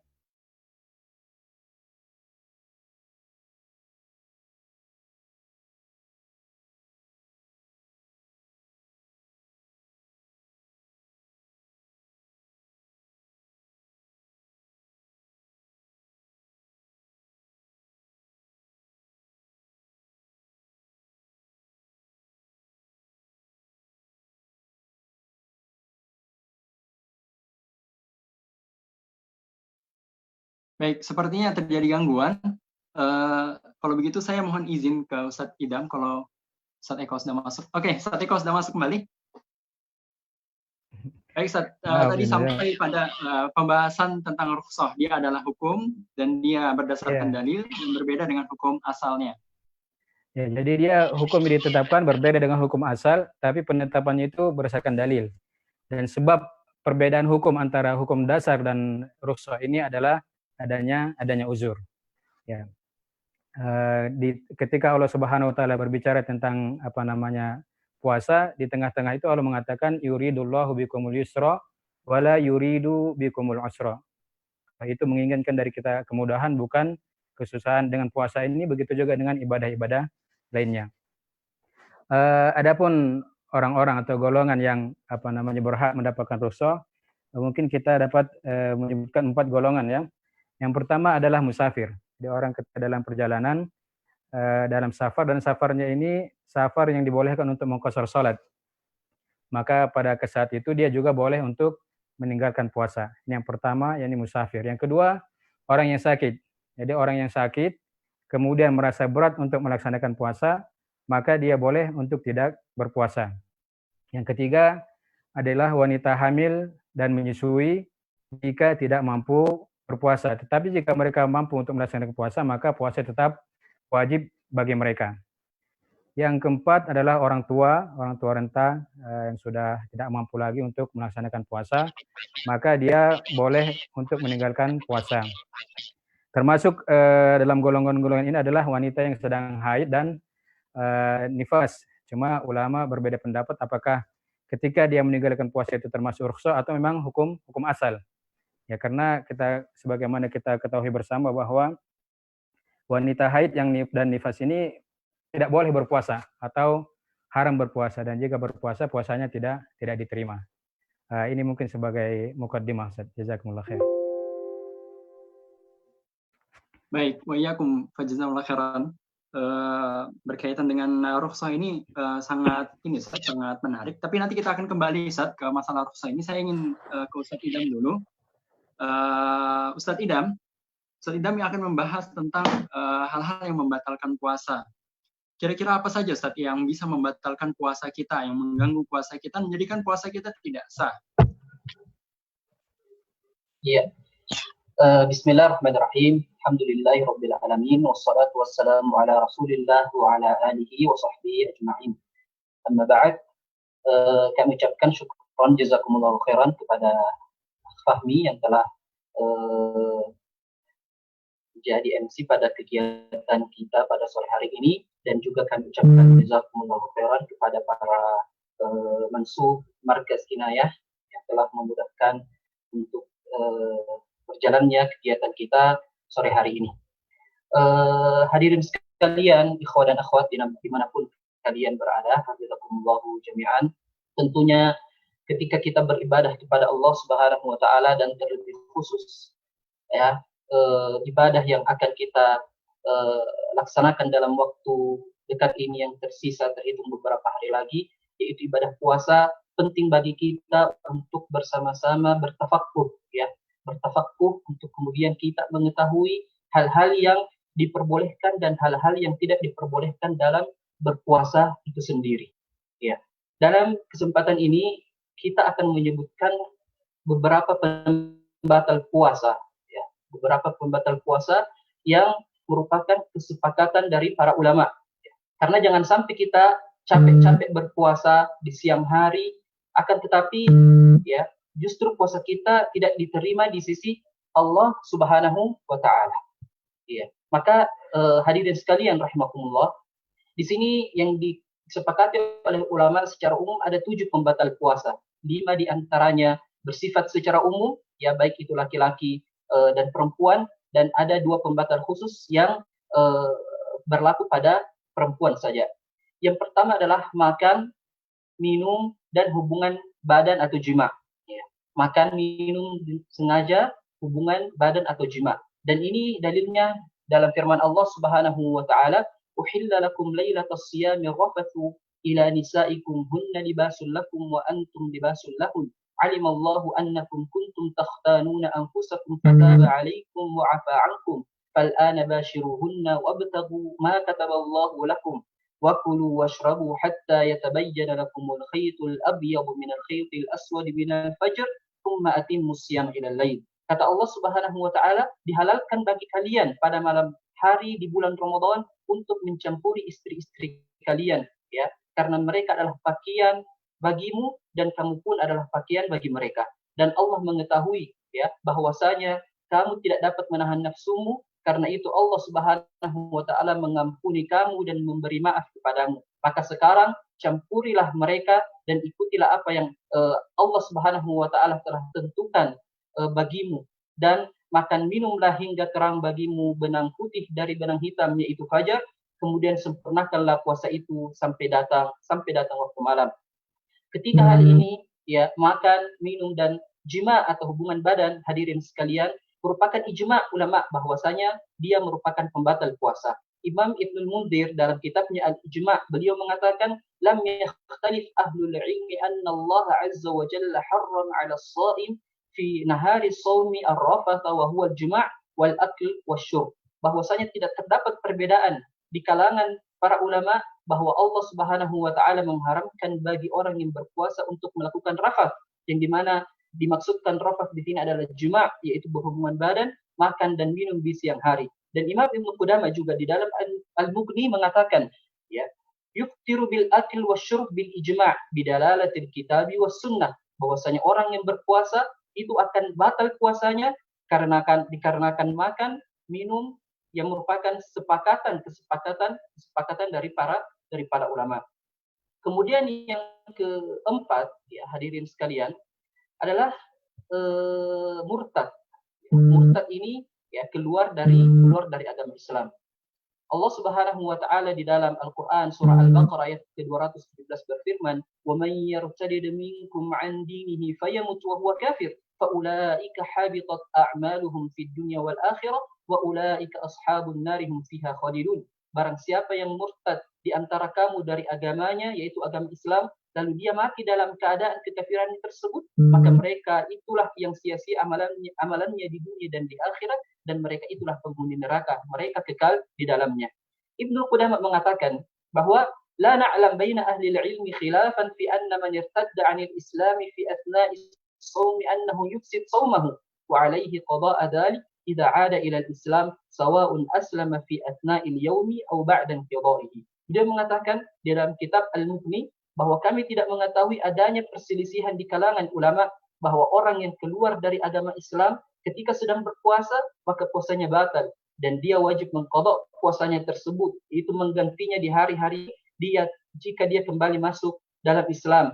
S2: Baik, sepertinya terjadi gangguan. Kalau begitu saya mohon izin ke Ustadz Idam kalau Ustadz Eko sudah masuk. Oke, Ustadz Eko sudah masuk kembali. Baik, Ustadz, tadi sampai pada pembahasan tentang rukhsah. Dia adalah hukum dan dia berdasarkan dalil yang berbeda dengan hukum asalnya.
S5: Ya, jadi dia hukum yang ditetapkan berbeda dengan hukum asal, tapi penetapannya itu berdasarkan dalil. Dan sebab perbedaan hukum antara hukum dasar dan rukhsah ini adalah adanya uzur. Ya. Ketika Allah Subhanahu wa taala berbicara tentang puasa, di tengah-tengah itu Allah mengatakan yuridullahu bikumul yusra wala yuridu bikumul usra. Itu menginginkan dari kita kemudahan, bukan kesusahan. Dengan puasa ini begitu juga dengan ibadah-ibadah lainnya. Adapun orang-orang atau golongan yang berhak mendapatkan rukhsah, mungkin kita dapat menyebutkan 4 golongan ya. Yang pertama adalah musafir. Jadi orang dalam perjalanan, dalam safar, dan safarnya ini safar yang dibolehkan untuk mengqashar salat. Maka pada saat itu dia juga boleh untuk meninggalkan puasa. Ini yang pertama, yakni musafir. Yang kedua, orang yang sakit. Jadi orang yang sakit kemudian merasa berat untuk melaksanakan puasa, maka dia boleh untuk tidak berpuasa. Yang ketiga adalah wanita hamil dan menyusui jika tidak mampu berpuasa. Tetapi jika mereka mampu untuk melaksanakan puasa, maka puasa tetap wajib bagi mereka. Yang keempat adalah orang tua renta yang sudah tidak mampu lagi untuk melaksanakan puasa, maka dia boleh untuk meninggalkan puasa. Termasuk dalam golongan-golongan ini adalah wanita yang sedang haid dan nifas. Cuma ulama berbeda pendapat apakah ketika dia meninggalkan puasa itu termasuk rukhsah atau memang hukum asal. Ya, karena kita sebagaimana kita ketahui bersama bahwa wanita haid dan nifas ini tidak boleh berpuasa atau haram berpuasa, dan jika berpuasa puasanya tidak diterima. Ini mungkin sebagai mukaddimah, Ustaz. Jazakumullah khair.
S2: Baik, wa iyyakum fajazakumullah khairan. Berkaitan dengan rukhsah ini sangat menarik. Tapi nanti kita akan kembali, Ustaz, ke masalah rukhsah ini. Saya ingin ke Ustaz Idam dulu. Ustaz Idam yang akan membahas tentang hal-hal yang membatalkan puasa. Kira-kira apa saja, Ustaz, yang bisa membatalkan puasa kita, yang mengganggu puasa kita, menjadikan puasa kita tidak sah?
S4: Iya. Bismillahirrahmanirrahim. Alhamdulillahi rabbil alamin, wassalatu wassalamu ala Rasulillah wa ala alihi wa sahbihi ajma'in. Amma ba'd, kami ucapkan syukran jazakumullahu khairan kepada Fahmi yang telah jadi MC pada kegiatan kita pada sore hari ini, dan juga kami ucapkan jazakumullahu khairan kepada para mansub Markaz Kinayah yang telah memudahkan untuk berjalannya kegiatan kita sore hari ini. Hadirin sekalian, ikhwan dan akhwat dimanapun kalian berada, hafizakumullahu jami'an. Tentunya ketika kita beribadah kepada Allah Subhanahu wa taala, dan terlebih khusus ya ibadah yang akan kita laksanakan dalam waktu dekat ini yang tersisa terhitung beberapa hari lagi, yaitu ibadah puasa, penting bagi kita untuk bersama-sama bertafaqquh ya, bertafaqquh untuk kemudian kita mengetahui hal-hal yang diperbolehkan dan hal-hal yang tidak diperbolehkan dalam berpuasa itu sendiri ya. Dalam kesempatan ini kita akan menyebutkan beberapa pembatal puasa ya, beberapa pembatal puasa yang merupakan kesepakatan dari para ulama ya. Karena jangan sampai kita capek-capek berpuasa di siang hari, akan tetapi ya justru puasa kita tidak diterima di sisi Allah Subhanahu wa taala. Ya. Maka hadirin sekalian rahimakumullah, di sini yang disepakati oleh ulama secara umum ada 7 pembatal puasa. 5 di antaranya bersifat secara umum, ya baik itu laki-laki dan perempuan, dan ada 2 pembatal khusus yang berlaku pada perempuan saja. Yang pertama adalah makan, minum, dan hubungan badan atau jima. Ya. Makan, minum sengaja, hubungan badan atau jima. Dan ini dalilnya dalam firman Allah Subhanahu wa taala, "Uhilla lakum lailatas siyami rafathu ila nisaikum hunna libasul lakum wa antum libasul lahun. Alimallahu annakum kuntum takhtanuna anfusakum fataba 'alaikum wa 'afa 'ankum. Fal'ana bashiruhunna wabtaghu ma kataballahu lakum. وَكُلُوا وَاشْرَبُوا حَتَّى يَتَبَيَّنَ لَكُمُ الْخَيْطُ الْأَبْيَضُ مِنَ الْخَيْطِ الْأَسْوَدِ مِنَ الْفَجْرِ ثُمَّ أَتِمُّوا الصِّيَامَ إِلَى اللَّيْلِ." Kata Allah Subhanahu wa taala, dihalalkan bagi kalian pada malam hari di bulan Ramadan untuk mencampuri istri-istri kalian ya, karena mereka adalah pakaian bagimu dan kamu pun adalah pakaian bagi mereka. Dan Allah mengetahui ya bahwasanya kamu tidak dapat menahan nafsumu, karena itu Allah Subhanahu wa taala mengampuni kamu dan memberi maaf kepadamu. Maka sekarang campurilah mereka dan ikutilah apa yang Allah Subhanahu wa taala telah tentukan bagimu, dan makan minumlah hingga terang bagimu benang putih dari benang hitam, yaitu fajar. Kemudian sempurnakanlah puasa itu sampai datang waktu malam. Ketiga hal ini ya, makan, minum, dan jima atau hubungan badan, hadirin sekalian, merupakan ijma' ulama bahwasanya dia merupakan pembatal puasa. Imam Ibnul Munzir dalam kitabnya Al-Ijma' beliau mengatakan, lam yakhtalif ahlul ilmi anna Allah azza wa jalla harram 'ala as-sha'im fi nahari shaumi ar-rafatha wa huwa al-jima' wal akl wasyurb. Bahwasanya tidak terdapat perbedaan di kalangan para ulama bahwa Allah Subhanahu wa taala mengharamkan bagi orang yang berpuasa untuk melakukan rafath, yang dimana dimaksudkan rafath di sini adalah jima', yaitu berhubungan badan, makan dan minum di siang hari. Dan Imam Ibnu Qudamah juga di dalam Al-Mughni mengatakan, ya, yuftiru bil akil wasyurb bil ijma' bidalalatil kitabi was sunnah, bahwasanya orang yang berpuasa itu akan batal puasanya dikarenakan makan, minum yang merupakan kesepakatan dari para ulama. Kemudian yang keempat, ya hadirin sekalian, adalah murtad Murtad ini ya keluar dari agama Islam. Allah Subhanahu wa taala di dalam Al-Qur'an surah Al-Baqarah ayat ke-217 berfirman, "Wa may yartadid minkum 'an dinihi fayamut wa huwa kafir, fa ulaika habitat a'maluhum fid dunya wal akhirah wa ulaika ashabun nar hum fiha khalidun." Barang siapa yang murtad di antara kamu dari agamanya, yaitu agama Islam, lalu dia mati dalam keadaan kekafiran tersebut, maka mereka itulah yang sia-sia amalannya di dunia dan di akhirat, dan mereka itulah penghuni neraka, mereka kekal di dalamnya. Ibnu Qudamah mengatakan bahwa la na'lam baina ahli al-ilmi khilafan fi anna man irtadda 'anil islam fi athna'i as-shawm annahu yufsid shawmahu wa 'alayhi qada'a dhalik idza 'ada ila al-islam sawa'un aslama fi athna'il yawmi aw ba'da inqidha'ihi. Dia mengatakan di dalam kitab Al-Mughni bahwa kami tidak mengetahui adanya perselisihan di kalangan ulama bahwa orang yang keluar dari agama Islam ketika sedang berpuasa, maka puasanya batal dan dia wajib mengqadha puasanya tersebut, itu menggantinya di hari-hari dia jika dia kembali masuk dalam Islam,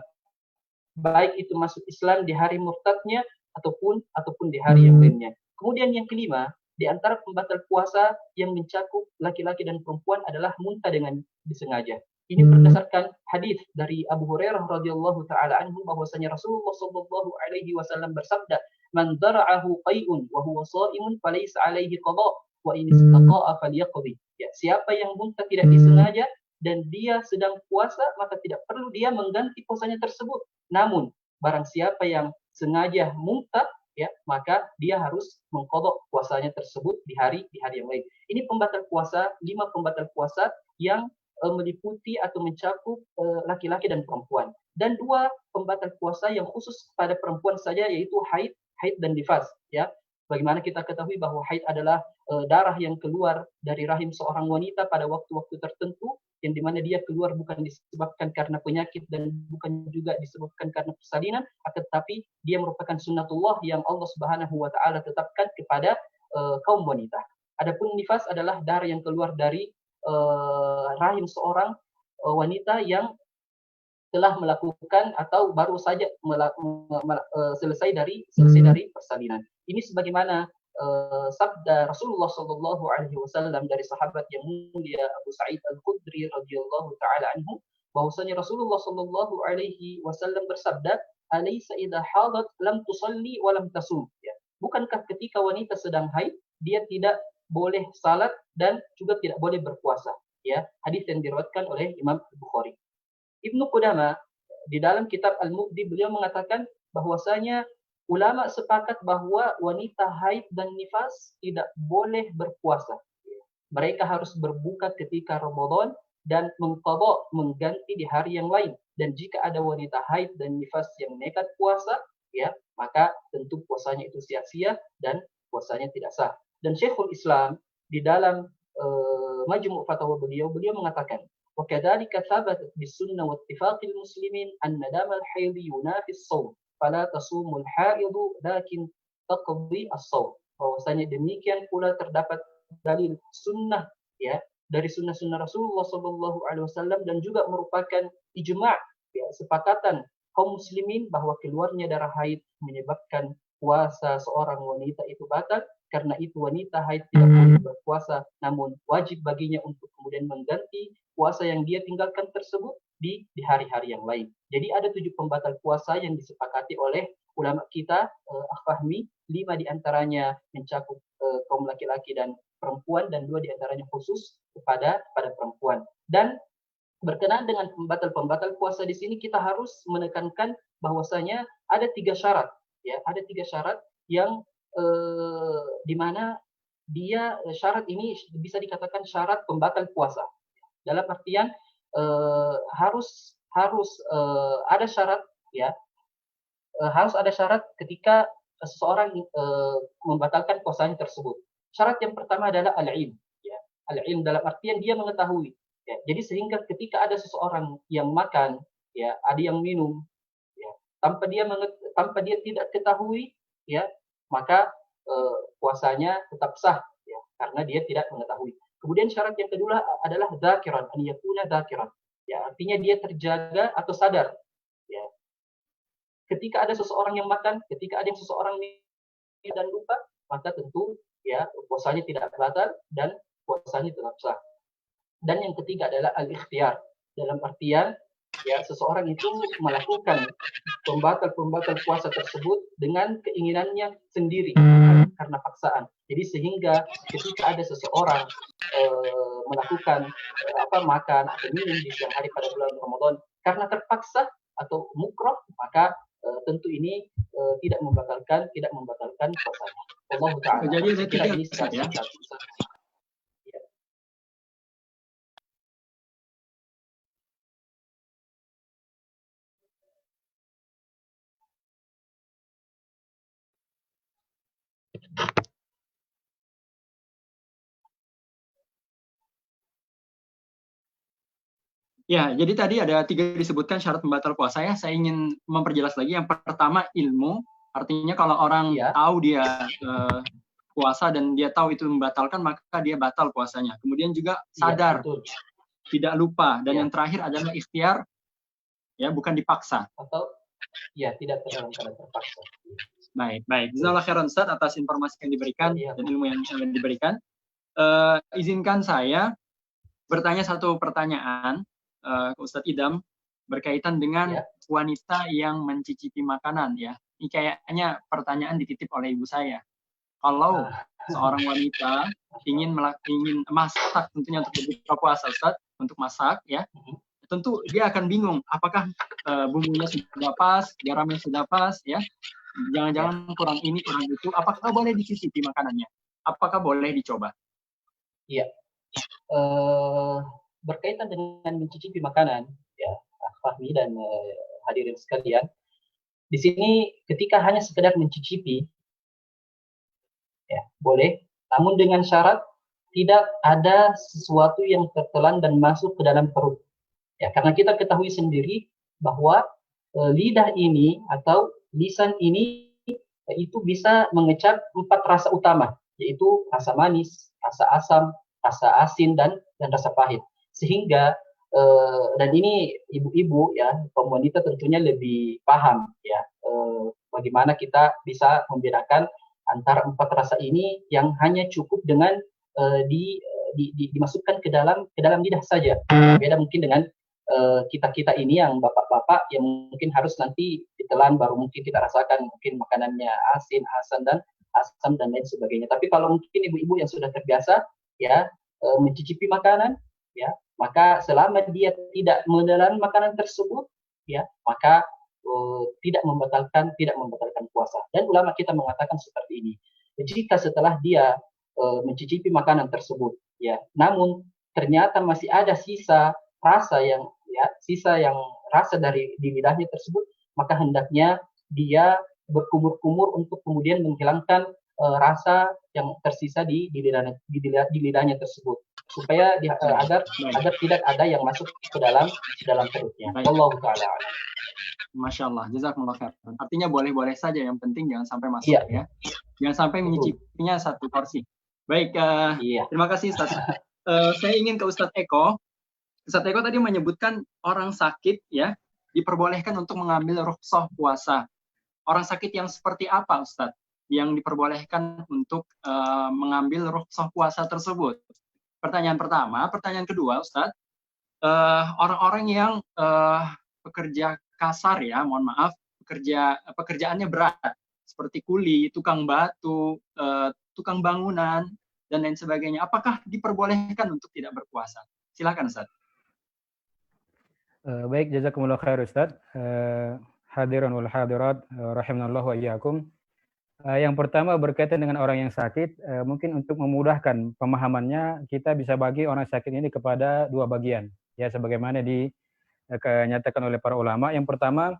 S4: baik itu masuk Islam di hari murtadnya ataupun di hari yang lainnya. Kemudian yang kelima, di antara pembatal puasa yang mencakup laki-laki dan perempuan adalah muntah dengan disengaja. Ini berdasarkan hadis dari Abu Hurairah radhiyallahu taala anhu bahwasanya Rasulullah sallallahu alaihi wasallam bersabda, "Man dara'ahu qai'un wa huwa sha'imun falaysa alaihi qada' wa in istaqa'a falyaqdi." Ya, siapa yang muntah tidak disengaja dan dia sedang puasa, maka tidak perlu dia mengganti puasanya tersebut. Namun, barang siapa yang sengaja muntah, ya, maka dia harus mengqadha puasanya tersebut di hari yang lain. Ini pembatal puasa, 5 pembatal puasa yang meliputi atau mencakup laki-laki dan perempuan, dan 2 pembatal puasa yang khusus pada perempuan saja, yaitu haid dan nifas. Ya, bagaimana kita ketahui bahwa haid adalah darah yang keluar dari rahim seorang wanita pada waktu-waktu tertentu, yang dimana dia keluar bukan disebabkan karena penyakit dan bukan juga disebabkan karena persalinan, tetapi dia merupakan sunnatullah yang Allah Subhanahu wa taala tetapkan kepada kaum wanita. Adapun nifas adalah darah yang keluar dari rahim seorang wanita yang telah melakukan atau baru saja selesai dari persalinan. Ini sebagaimana sabda Rasulullah sallallahu alaihi wasallam dari sahabat yang mulia Abu Sa'id Al-Khudri radhiyallahu taala anhu, bahwasanya Rasulullah sallallahu alaihi wasallam bersabda, "Alaysa idza hadat lam tusalli wa lam tasum." Ya, bukankah ketika wanita sedang haid dia tidak boleh salat dan juga tidak boleh berpuasa? Ya, hadis yang diriwayatkan oleh Imam Bukhari. Ibnu Qudamah di dalam kitab Al-Mughni beliau mengatakan bahwasanya ulama sepakat bahwa wanita haid dan nifas tidak boleh berpuasa. Mereka harus berbuka ketika Ramadan dan mengganti di hari yang lain. Dan jika ada wanita haid dan nifas yang nekat puasa, ya, maka tentu puasanya itu sia-sia dan puasanya tidak sah. Dan Syekhul Islam di dalam Majmu' Fatawa beliau mengatakan, "Wa kadzalika thabatat bis-sunnah wa ittifaqil muslimin anna damal haidhi yunafi as-shaum, fala tasumul haidu lakin taqdi as-shaum." Bahwasanya demikian pula terdapat dalil sunnah, ya, dari sunnah-sunnah Rasulullah sallallahu alaihi wasallam, dan juga merupakan ijma', ya, sepakatan kaum muslimin bahwa keluarnya darah haid menyebabkan puasa seorang wanita itu batal. Karena itu wanita haid tidak boleh berpuasa, namun wajib baginya untuk kemudian mengganti puasa yang dia tinggalkan tersebut di hari-hari yang lain. Jadi ada 7 pembatal puasa yang disepakati oleh ulama kita, Fahmi, 5 diantaranya mencakup kaum laki-laki dan perempuan, dan 2 diantaranya khusus kepada perempuan. Dan berkenaan dengan pembatal puasa di sini kita harus menekankan bahwasanya ada 3 syarat, ya, ada 3 syarat yang di mana dia syarat ini bisa dikatakan syarat pembatal puasa. Dalam artian harus ada syarat, ya, harus ada syarat ketika seseorang membatalkan puasanya tersebut. Syarat yang pertama adalah al-ilm, ya. Al-ilm dalam artian dia mengetahui, ya. Jadi sehingga ketika ada seseorang yang makan, ya, ada yang minum, ya, tanpa dia tidak ketahui, ya, maka puasanya tetap sah, ya, karena dia tidak mengetahui. Kemudian syarat yang kedua adalah dzakiran, an yakuna dzakiran. Ya, artinya dia terjaga atau sadar, ya. Ketika ada seseorang yang makan, ketika ada seseorang minum dan lupa, maka tentu ya puasanya tidak batal dan puasanya tetap sah. Dan yang ketiga adalah al-ikhtiyar, dalam artian ya seseorang itu melakukan pembatal puasa tersebut dengan keinginannya sendiri, bukan karena paksaan. Jadi sehingga ketika ada seseorang melakukan makan atau minum di siang hari pada bulan Ramadan karena terpaksa atau mukroh, maka tentu ini tidak membatalkan puasanya. Allah Ta'ala.
S2: Jadi ada tiga
S4: ini
S2: Ustaz, ya. Ya, jadi tadi ada 3 disebutkan syarat pembatal puasa ya. Saya ingin memperjelas lagi. Yang pertama ilmu, artinya kalau orang tahu dia puasa dan dia tahu itu membatalkan, maka dia batal puasanya. Kemudian juga sadar, tidak lupa. Dan yang terakhir adalah ikhtiar, ya bukan dipaksa.
S4: Atau ya tidak dalam keadaan terpaksa.
S2: Baik. Jazakallahu khairan Ustaz atas informasi yang diberikan dan ilmu yang diberikan. Izinkan saya bertanya satu pertanyaan ke Ustadz Idam berkaitan dengan wanita yang mencicipi makanan ya. Ini kayaknya pertanyaan dititip oleh ibu saya. Kalau seorang wanita ingin masak tentunya untuk berbuka puasa Ustadz, untuk masak ya. Tentu dia akan bingung apakah bumbunya sudah pas, garamnya sudah pas ya. Jangan-jangan kurang ini, kurang itu. Apakah boleh dicicipi makanannya? Apakah boleh dicoba?
S4: Iya. Berkaitan dengan mencicipi makanan, ya, Fahmi dan hadirin sekalian, di sini ketika hanya sekedar mencicipi, ya boleh, namun dengan syarat tidak ada sesuatu yang tertelan dan masuk ke dalam perut. Ya, karena kita ketahui sendiri bahwa lidah ini atau lisan ini itu bisa mengecap 4 rasa utama, yaitu rasa manis, rasa asam, rasa asin dan rasa pahit. Sehingga dan ini ibu-ibu ya, kaum wanita tentunya lebih paham ya bagaimana kita bisa membedakan antara 4 rasa ini yang hanya cukup dengan dimasukkan ke dalam lidah saja. Beda mungkin dengan kita ini yang bapak-bapak yang mungkin harus nanti ditelan baru mungkin kita rasakan mungkin makanannya asin, asam dan lain sebagainya. Tapi kalau mungkin ibu-ibu yang sudah terbiasa ya mencicipi makanan ya, maka selama dia tidak menelan makanan tersebut ya, maka tidak membatalkan puasa. Dan ulama kita mengatakan seperti ini. Jika setelah dia mencicipi makanan tersebut ya, namun ternyata masih ada sisa rasa dari di lidahnya tersebut, maka hendaknya dia berkumur-kumur untuk kemudian menghilangkan rasa yang tersisa di lidahnya tersebut, supaya agar tidak ada yang masuk ke dalam perutnya. Wallahu ta'ala.
S2: Masya Allah, jazakumullah khair. Artinya boleh-boleh saja, yang penting jangan sampai masuk ya. Jangan sampai menyicipinya satu porsi. Baik, terima kasih Ustaz. Saya ingin ke Ustaz Eko. Ustaz Eko tadi menyebutkan orang sakit ya diperbolehkan untuk mengambil rukhsah puasa. Orang sakit yang seperti apa Ustaz yang diperbolehkan untuk mengambil rukhsah puasa tersebut? Pertanyaan pertama. Pertanyaan kedua Ustaz, orang-orang yang pekerja kasar ya, mohon maaf, pekerjaannya berat seperti kuli, tukang batu, tukang bangunan dan lain sebagainya, apakah diperbolehkan untuk tidak berpuasa? Silakan Ustaz.
S5: Baik, jazakumullah khair Ustaz. Hadirin wal hadirat rahimanallahu wa iyyakum. Yang pertama berkaitan dengan orang yang sakit, mungkin untuk memudahkan pemahamannya kita bisa bagi orang sakit ini kepada 2 bagian ya, sebagaimana dinyatakan oleh para ulama. Yang pertama,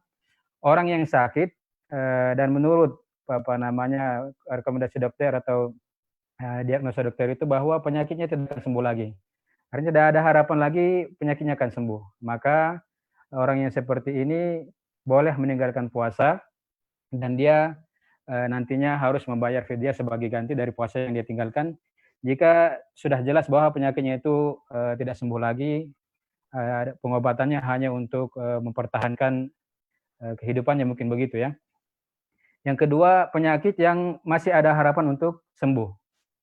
S5: orang yang sakit dan menurut rekomendasi dokter atau diagnosa dokter itu bahwa penyakitnya tidak akan sembuh lagi. Artinya tidak ada harapan lagi penyakitnya akan sembuh. Maka orang yang seperti ini boleh meninggalkan puasa dan dia nantinya harus membayar fidyah sebagai ganti dari puasa yang dia tinggalkan. Jika sudah jelas bahwa penyakitnya itu tidak sembuh lagi, pengobatannya hanya untuk mempertahankan kehidupannya, mungkin begitu ya. Yang kedua, penyakit yang masih ada harapan untuk sembuh.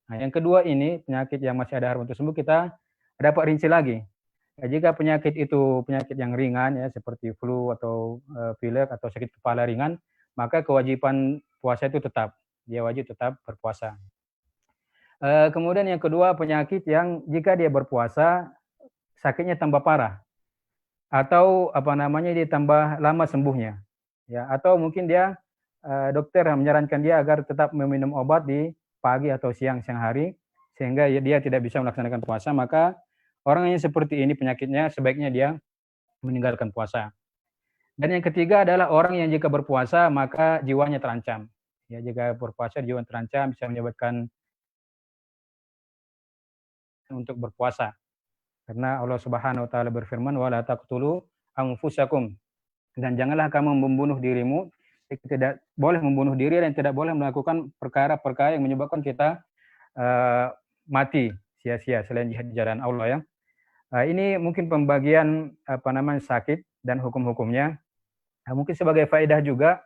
S5: Nah, yang kedua ini, penyakit yang masih ada harapan untuk sembuh, kita dapat rinci lagi. Ya, jika penyakit itu penyakit yang ringan, ya seperti flu atau pilek atau sakit kepala ringan, maka kewajiban puasa itu tetap. Dia wajib tetap berpuasa. Kemudian yang kedua, penyakit yang jika dia berpuasa, sakitnya tambah parah. Atau dia tambah lama sembuhnya. Ya, atau mungkin dia dokter menyarankan dia agar tetap meminum obat di pagi atau siang hari sehingga dia tidak bisa melaksanakan puasa, maka orang yang seperti ini penyakitnya sebaiknya dia meninggalkan puasa. Dan yang ketiga adalah orang yang jika berpuasa maka jiwanya terancam. Ya, jika berpuasa jiwa terancam bisa menyebabkan untuk berpuasa. Karena Allah Subhanahu wa taala berfirman wala taqtulu anfusakum, dan janganlah kamu membunuh dirimu. Tidak boleh membunuh diri dan tidak boleh melakukan perkara-perkara yang menyebabkan kita mati sia-sia selain jihad di jalan Allah, ya. Ini mungkin pembagian sakit dan hukum-hukumnya. Mungkin sebagai faedah juga,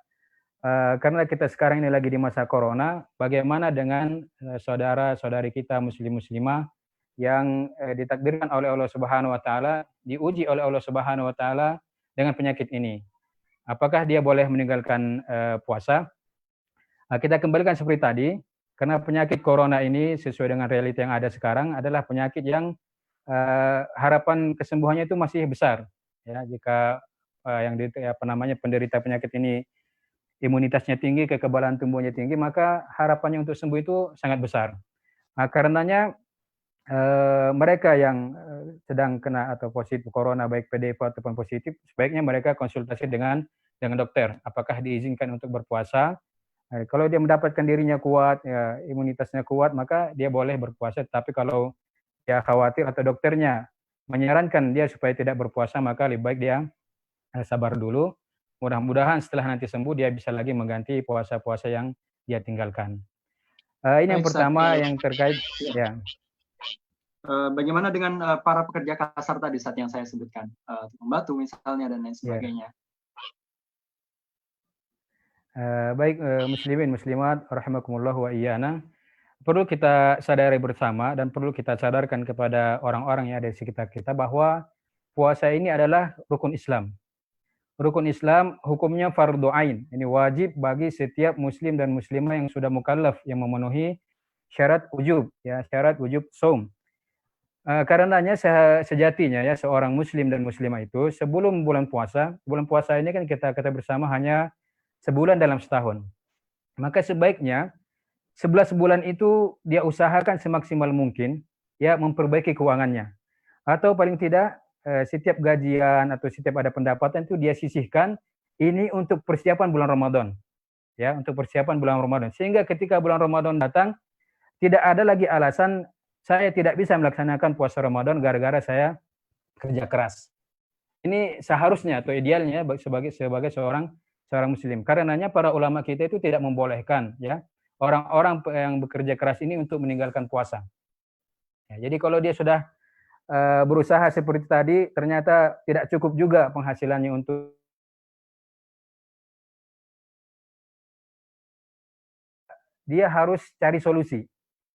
S5: karena kita sekarang ini lagi di masa corona, bagaimana dengan saudara-saudari kita muslim-muslimah yang ditakdirkan oleh Allah Subhanahu wa taala, diuji oleh Allah Subhanahu wa taala dengan penyakit ini. Apakah dia boleh meninggalkan puasa? Kita kembalikan seperti tadi, karena penyakit corona ini sesuai dengan realita yang ada sekarang adalah penyakit yang harapan kesembuhannya itu masih besar. Ya, jika penderita penyakit ini imunitasnya tinggi, kekebalan tubuhnya tinggi, maka harapannya untuk sembuh itu sangat besar. Karenanya mereka yang sedang kena atau positif corona, baik PDF ataupun positif, sebaiknya mereka konsultasi dengan dokter. Apakah diizinkan untuk berpuasa? Kalau dia mendapatkan dirinya kuat, ya, imunitasnya kuat, maka dia boleh berpuasa. Tapi kalau dia khawatir atau dokternya menyarankan dia supaya tidak berpuasa, maka lebih baik dia sabar dulu. Mudah-mudahan setelah nanti sembuh dia bisa lagi mengganti puasa-puasa yang dia tinggalkan. Ini yang pertama yang terkait. Ya.
S2: Bagaimana dengan para pekerja kasar tadi saat yang saya sebutkan, pembantu misalnya dan lain sebagainya.
S5: Baik, muslimin muslimat rahimakumullah wa iyana, perlu kita sadari bersama dan perlu kita sadarkan kepada orang-orang yang ada di sekitar kita bahwa puasa ini adalah rukun Islam. Rukun Islam hukumnya fardhu ain. Ini wajib bagi setiap muslim dan muslimah yang sudah mukallaf, yang memenuhi syarat wujub, ya, syarat wujub shaum. Karenanya sejatinya ya seorang muslim dan muslimah itu sebelum bulan puasa ini kan kita bersama hanya sebulan dalam setahun. Maka sebaiknya 11 bulan itu dia usahakan semaksimal mungkin ya memperbaiki keuangannya. Atau paling tidak setiap gajian atau setiap ada pendapatan itu dia sisihkan ini untuk persiapan bulan Ramadan. Ya, untuk persiapan bulan Ramadan. Sehingga ketika bulan Ramadan datang tidak ada lagi alasan saya tidak bisa melaksanakan puasa Ramadan gara-gara saya kerja keras. Ini seharusnya atau idealnya sebagai seorang muslim. Karenanya para ulama kita itu tidak membolehkan ya orang-orang yang bekerja keras ini untuk meninggalkan puasa. Ya, jadi kalau dia sudah berusaha seperti tadi ternyata tidak cukup juga penghasilannya untuk dia harus cari solusi.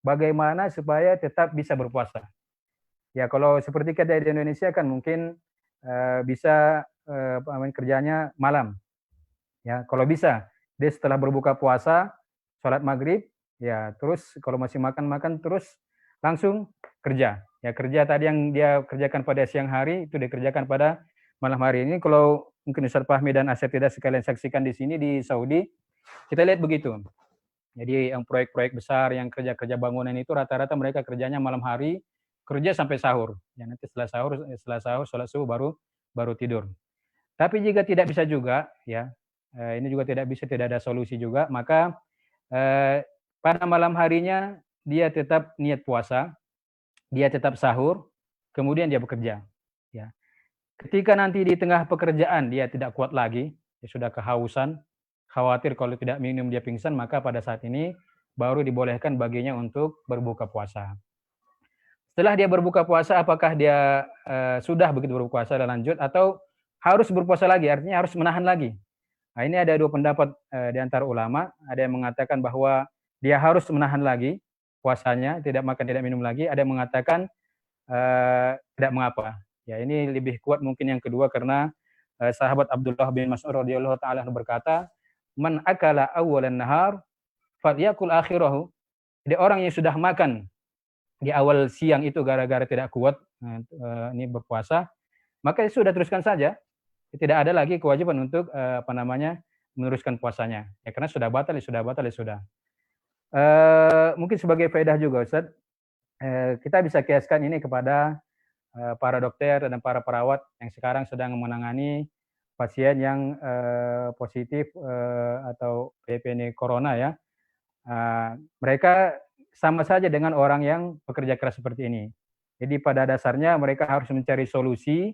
S5: Bagaimana supaya tetap bisa berpuasa. Ya kalau seperti kita di Indonesia kan mungkin bisa kerjanya malam. Ya kalau bisa dia setelah berbuka puasa, sholat maghrib, ya terus kalau masih makan terus langsung kerja. Ya kerja tadi yang dia kerjakan pada siang hari itu dikerjakan pada malam hari. Ini kalau mungkin Ustaz Fahmi dan Asep tidak sekalian saksikan di sini di Saudi, kita lihat begitu. Jadi yang proyek-proyek besar, yang kerja-kerja bangunan itu rata-rata mereka kerjanya malam hari, kerja sampai sahur. Ya nanti setelah sahur sholat subuh baru tidur. Tapi jika tidak bisa juga, ya ini juga tidak ada solusi juga, maka pada malam harinya dia tetap niat puasa, dia tetap sahur, kemudian dia bekerja. Ya. Ketika nanti di tengah pekerjaan dia tidak kuat lagi, dia sudah kehausan, khawatir kalau tidak minum dia pingsan, maka pada saat ini baru dibolehkan baginya untuk berbuka puasa. Setelah dia berbuka puasa, apakah dia sudah begitu berbuka puasa dan lanjut atau harus berpuasa lagi? Artinya harus menahan lagi. Nah, ini ada dua pendapat di antara ulama. Ada yang mengatakan bahwa dia harus menahan lagi puasanya, tidak makan, tidak minum lagi. Ada yang mengatakan tidak mengapa. Ya, ini lebih kuat mungkin yang kedua karena sahabat Abdullah bin Mas'ud radhiyallahu taala berkata, "Man akala awwalan nahar falyakul akhirahu." Jadi orang yang sudah makan di awal siang itu gara-gara tidak kuat ini berpuasa, maka sudah teruskan saja. Tidak ada lagi kewajiban untuk meneruskan puasanya. Ya karena sudah batal, ya sudah. Mungkin sebagai faedah juga Ustaz, kita bisa kiaskan ini kepada para dokter dan para perawat yang sekarang sedang menangani pasien yang positif atau PPN corona ya. Mereka sama saja dengan orang yang bekerja keras seperti ini. Jadi pada dasarnya mereka harus mencari solusi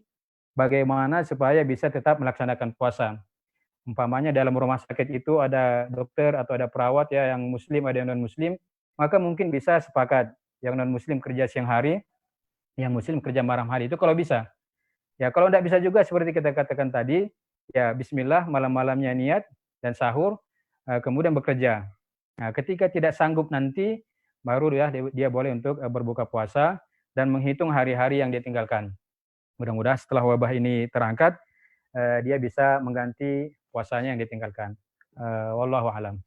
S5: bagaimana supaya bisa tetap melaksanakan puasa. Umpamanya dalam rumah sakit itu ada dokter atau ada perawat ya yang muslim, ada yang non-muslim, maka mungkin bisa sepakat yang non-muslim kerja siang hari, yang muslim kerja malam hari, itu kalau bisa. Ya kalau tidak bisa juga seperti kita katakan tadi, ya bismillah malam-malamnya niat dan sahur, kemudian bekerja. Nah, ketika tidak sanggup nanti, baru dia boleh untuk berbuka puasa dan menghitung hari-hari yang dia tinggalkan. Mudah-mudahan setelah wabah ini terangkat, dia bisa mengganti puasanya yang ditinggalkan. Wallahu a'lam.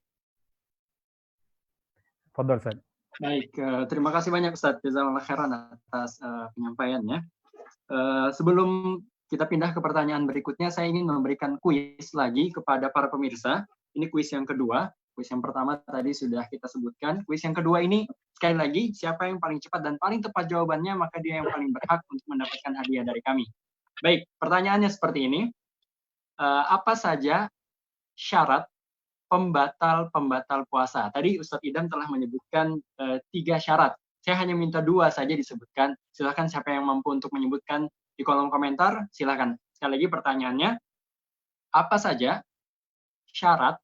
S5: Fadhol, Ustaz.
S2: Baik, terima kasih banyak Ustaz Jazakallah khairan atas penyampaiannya. Sebelum kita pindah ke pertanyaan berikutnya, saya ingin memberikan kuis lagi kepada para pemirsa. Ini kuis yang kedua. Kuis yang pertama tadi sudah kita sebutkan. Kuis yang kedua ini, sekali lagi, siapa yang paling cepat dan paling tepat jawabannya, maka dia yang paling berhak untuk mendapatkan hadiah dari kami. Baik, pertanyaannya seperti ini. Apa saja syarat pembatal puasa? Tadi Ustadz Idam telah menyebutkan 3 syarat. Saya hanya minta 2 saja disebutkan. Silakan siapa yang mampu untuk menyebutkan di kolom komentar, silakan. Sekali lagi pertanyaannya, apa saja syarat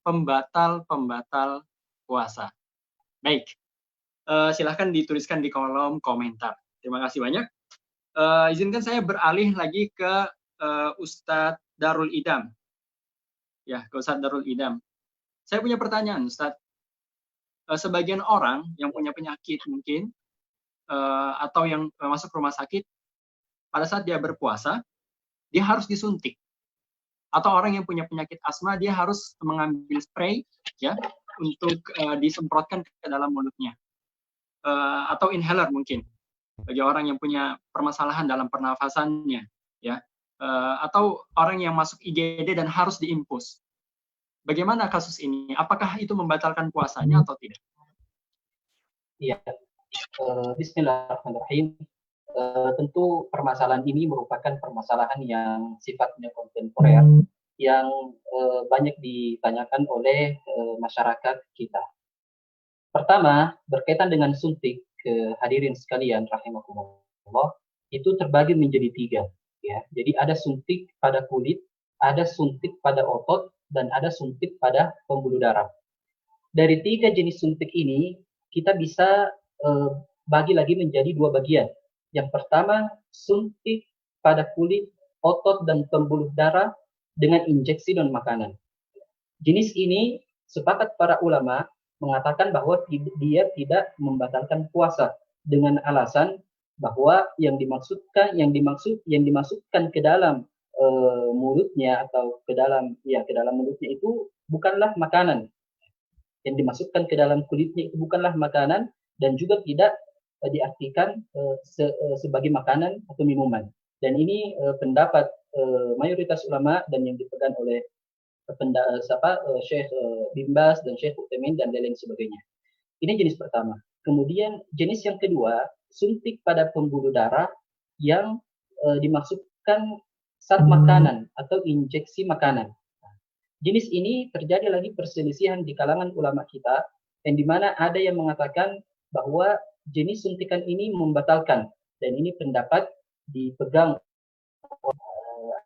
S2: pembatal puasa? Baik, silakan dituliskan di kolom komentar. Terima kasih banyak. Izinkan saya beralih lagi ke Ustadz Darul Idam. Ya, ke Ustadz Darul Idam. Saya punya pertanyaan, Ustadz. Sebagian orang yang punya penyakit mungkin, atau yang masuk rumah sakit, pada saat dia berpuasa, dia harus disuntik. Atau orang yang punya penyakit asma, dia harus mengambil spray ya untuk disemprotkan ke dalam mulutnya. Atau inhaler mungkin bagi orang yang punya permasalahan dalam pernafasannya ya. Atau orang yang masuk IGD dan harus diinfus. Bagaimana kasus ini? Apakah itu membatalkan puasanya atau tidak?
S4: Iya. Bismillahirrahmanirrahim. Tentu permasalahan ini merupakan permasalahan yang sifatnya kontemporer yang banyak ditanyakan oleh masyarakat kita. Pertama, berkaitan dengan suntik, hadirin sekalian rahimakumullah, itu terbagi menjadi 3. Ya. Jadi ada suntik pada kulit, ada suntik pada otot, dan ada suntik pada pembuluh darah. Dari 3 jenis suntik ini, kita bisa bagi lagi menjadi 2 bagian. Yang pertama, suntik pada kulit, otot, dan pembuluh darah dengan injeksi dan makanan. Jenis ini, sepakat para ulama mengatakan bahwa dia tidak membatalkan puasa dengan alasan bahwa yang dimasukkan ke dalam mulutnya atau ke dalam mulutnya itu bukanlah makanan. Yang dimasukkan ke dalam kulitnya itu bukanlah makanan dan juga tidak diartikan sebagai makanan atau minuman. Dan ini pendapat mayoritas ulama dan yang dipegang oleh Syekh Bin Baz dan Syekh Utsaimin dan lain sebagainya. Ini jenis pertama. Kemudian jenis yang kedua, suntik pada pembuluh darah yang dimasukkan zat makanan atau injeksi makanan. Jenis ini terjadi lagi perselisihan di kalangan ulama kita, yang dimana ada yang mengatakan bahwa jenis suntikan ini membatalkan, dan ini pendapat dipegang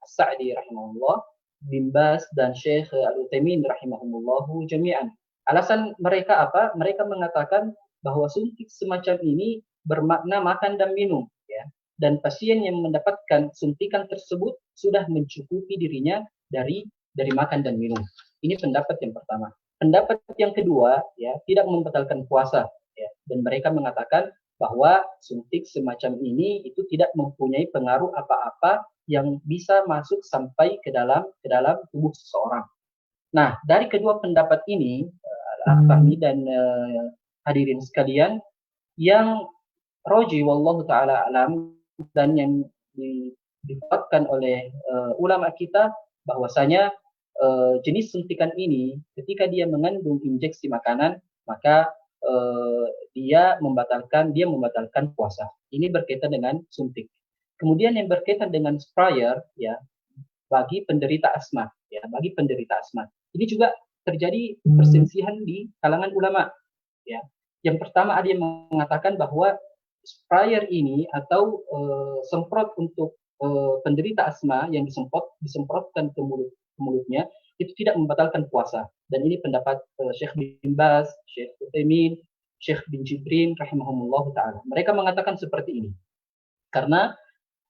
S4: Sa'di rahimahullah, Bin Baz dan Syekh Al-Utsaimin rahimahumullahu jami'an. Alasan mereka apa? Mereka mengatakan bahwa suntik semacam ini bermakna makan dan minum, ya. Dan pasien yang mendapatkan suntikan tersebut sudah mencukupi dirinya dari dari makan dan minum. Ini pendapat yang pertama. Pendapat yang kedua, ya, tidak membatalkan puasa, ya, dan mereka mengatakan bahwa suntik semacam ini itu tidak mempunyai pengaruh apa-apa yang bisa masuk sampai ke dalam tubuh seseorang. Nah, dari kedua pendapat ini, Al-Fahmi dan hadirin sekalian, yang roji wallahu taala alam dan yang dikuatkan oleh ulama kita bahwasanya jenis suntikan ini ketika dia mengandung injeksi makanan, maka dia membatalkan puasa. Ini berkaitan dengan suntik. Kemudian yang berkaitan dengan sprayer, ya, bagi penderita asma, ya, bagi penderita asma. Ini juga terjadi perselisihan di kalangan ulama, ya. Yang pertama ada yang mengatakan bahwa sprayer ini atau semprot untuk penderita asma yang disemprotkan ke mulutnya itu tidak membatalkan puasa. Dan ini pendapat Syekh bin Baz, Syekh Utsaimin, Syekh bin Jibrin rahimahumullah taala. Mereka mengatakan seperti ini. Karena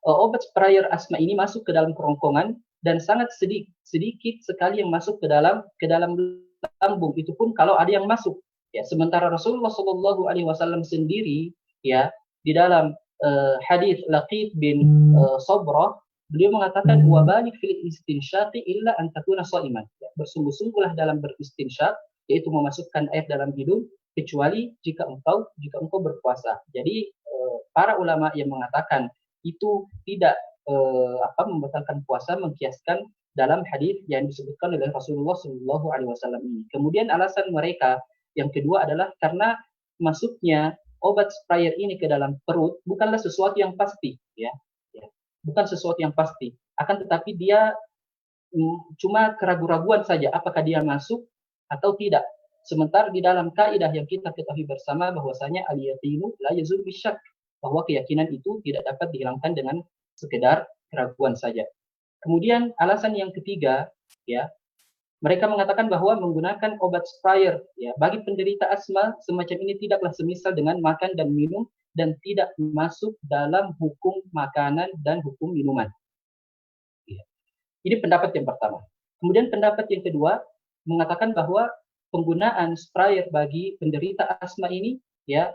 S4: obat sprayer asma ini masuk ke dalam kerongkongan dan sangat sedikit sekali yang masuk ke dalam lambung, itu pun kalau ada yang masuk. Ya, sementara Rasulullah Shallallahu Alaihi Wasallam sendiri, ya, di dalam hadis Laqit bin Sabrah, beliau mengatakan wabalik fil istinsyaqi illa an takuna shaiman. Ya, bersungguh-sungguhlah dalam beristinsyaq, yaitu memasukkan air dalam hidung, kecuali jika engkau berpuasa. Jadi para ulama yang mengatakan itu tidak membatalkan puasa mengkiaskan dalam hadis yang disebutkan oleh Rasulullah Shallallahu Alaihi Wasallam ini. Kemudian alasan mereka yang kedua adalah karena masuknya obat sprayer ini ke dalam perut bukanlah sesuatu yang pasti, ya, bukan sesuatu yang pasti. Akan tetapi dia cuma keraguan-raguan saja apakah dia masuk atau tidak. Sementara di dalam kaidah yang kita ketahui bersama bahwasanya al-yaqinu la yazul bisyak, bahwa keyakinan itu tidak dapat dihilangkan dengan sekedar keraguan saja. Kemudian alasan yang ketiga, ya, mereka mengatakan bahwa menggunakan obat sprayer, ya, bagi penderita asma semacam ini tidaklah semisal dengan makan dan minum dan tidak masuk dalam hukum makanan dan hukum minuman. Ya. Ini pendapat yang pertama. Kemudian pendapat yang kedua mengatakan bahwa penggunaan sprayer bagi penderita asma ini, ya,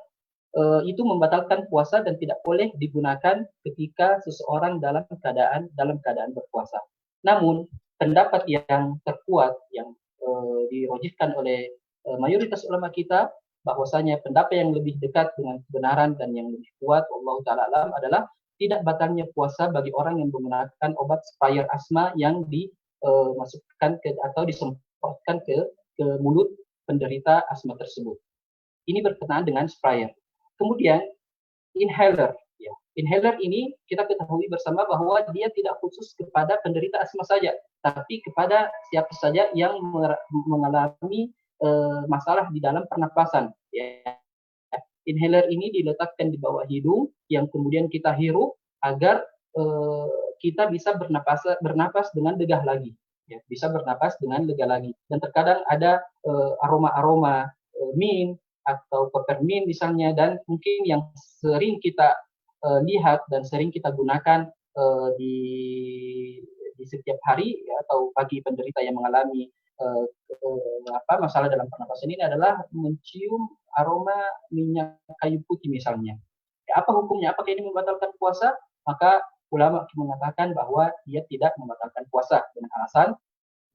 S4: itu membatalkan puasa dan tidak boleh digunakan ketika seseorang dalam keadaan berpuasa. Namun pendapat yang terkuat yang dirojihkan oleh mayoritas ulama kita, bahwasanya pendapat yang lebih dekat dengan kebenaran dan yang lebih kuat Allah taala alam adalah tidak batalnya puasa bagi orang yang menggunakan obat sprayer asma yang dimasukkan atau disemprotkan ke mulut penderita asma tersebut. Ini berkenaan dengan sprayer. Kemudian inhaler, ya. Inhaler ini kita ketahui bersama bahwa dia tidak khusus kepada penderita asma saja, tapi kepada siapa saja yang mengalami masalah di dalam pernapasan. Ya. Inhaler ini diletakkan di bawah hidung yang kemudian kita hirup agar kita bisa bernapas dengan lega lagi. Ya, bisa bernapas dengan lega lagi. Dan terkadang ada aroma-aroma mint atau peppermint misalnya, dan mungkin yang sering kita lihat dan sering kita gunakan di setiap hari, ya, atau bagi penderita yang mengalami masalah dalam pernapasan ini adalah mencium aroma minyak kayu putih misalnya. Ya, apa hukumnya? Apakah ini membatalkan puasa? Maka ulama mengatakan bahwa dia tidak membatalkan puasa dengan alasan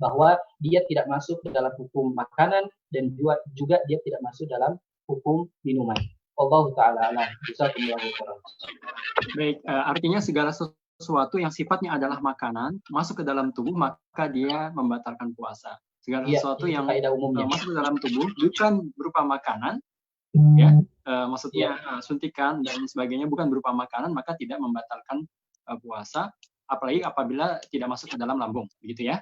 S4: bahwa dia tidak masuk ke dalam hukum makanan dan juga dia tidak masuk dalam hukum minuman. Allahu ta'ala alam.
S2: Baik, artinya segala sesuatu yang sifatnya adalah makanan masuk ke dalam tubuh maka dia membatalkan puasa. Segala sesuatu yang masuk ke dalam tubuh bukan berupa makanan, ya, maksudnya suntikan dan sebagainya bukan berupa makanan, maka tidak membatalkan puasa, apalagi apabila tidak masuk ke dalam lambung, begitu ya?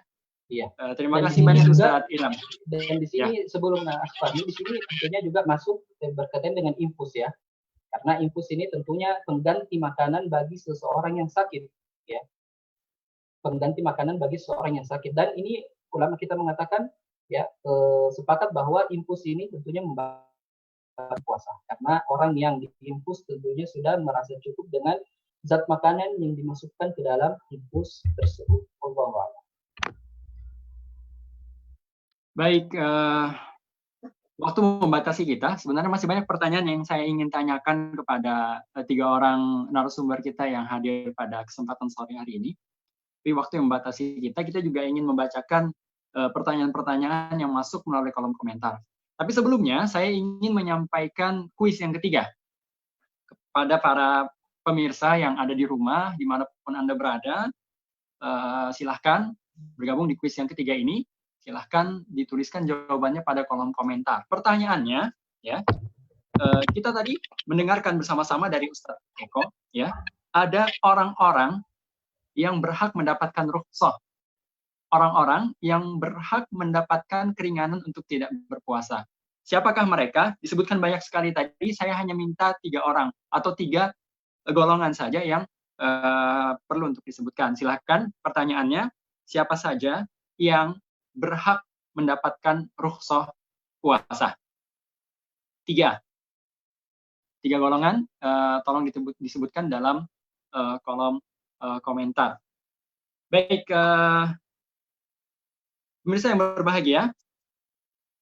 S4: Iya.
S2: Terima kasih banyak Ustaz Ilham.
S4: Dan di sini sebelum Asfahmi, di sini tentunya juga masuk berkaitan dengan infus, ya. Karena infus ini tentunya pengganti makanan bagi seseorang yang sakit, ya. Pengganti makanan bagi seseorang yang sakit. Dan ini ulama kita mengatakan, ya, sepakat bahwa infus ini tentunya membatalkan puasa. Karena orang yang diinfus tentunya sudah merasa cukup dengan zat makanan yang dimasukkan ke dalam infus tersebut. Allahu a'lam.
S2: Baik, waktu membatasi kita. Sebenarnya masih banyak pertanyaan yang saya ingin tanyakan kepada 3 orang narasumber kita yang hadir pada kesempatan sore hari ini. Tapi waktu yang membatasi kita juga ingin membacakan pertanyaan-pertanyaan yang masuk melalui kolom komentar. Tapi sebelumnya, saya ingin menyampaikan kuis yang ketiga kepada para pemirsa yang ada di rumah, dimanapun Anda berada. Silahkan bergabung di kuis yang ketiga ini. Silahkan dituliskan jawabannya pada kolom komentar. Pertanyaannya, ya, kita tadi mendengarkan bersama-sama dari Ustadz Eko, ya, ada orang-orang yang berhak mendapatkan rukhsah, orang-orang yang berhak mendapatkan keringanan untuk tidak berpuasa. Siapakah mereka? Disebutkan banyak sekali tadi. Saya hanya minta 3 orang atau 3 golongan saja yang perlu untuk disebutkan. Silahkan pertanyaannya, siapa saja yang berhak mendapatkan rukhsah puasa? 3 golongan, tolong disebutkan dalam kolom komentar. Baik, pemirsa yang berbahagia,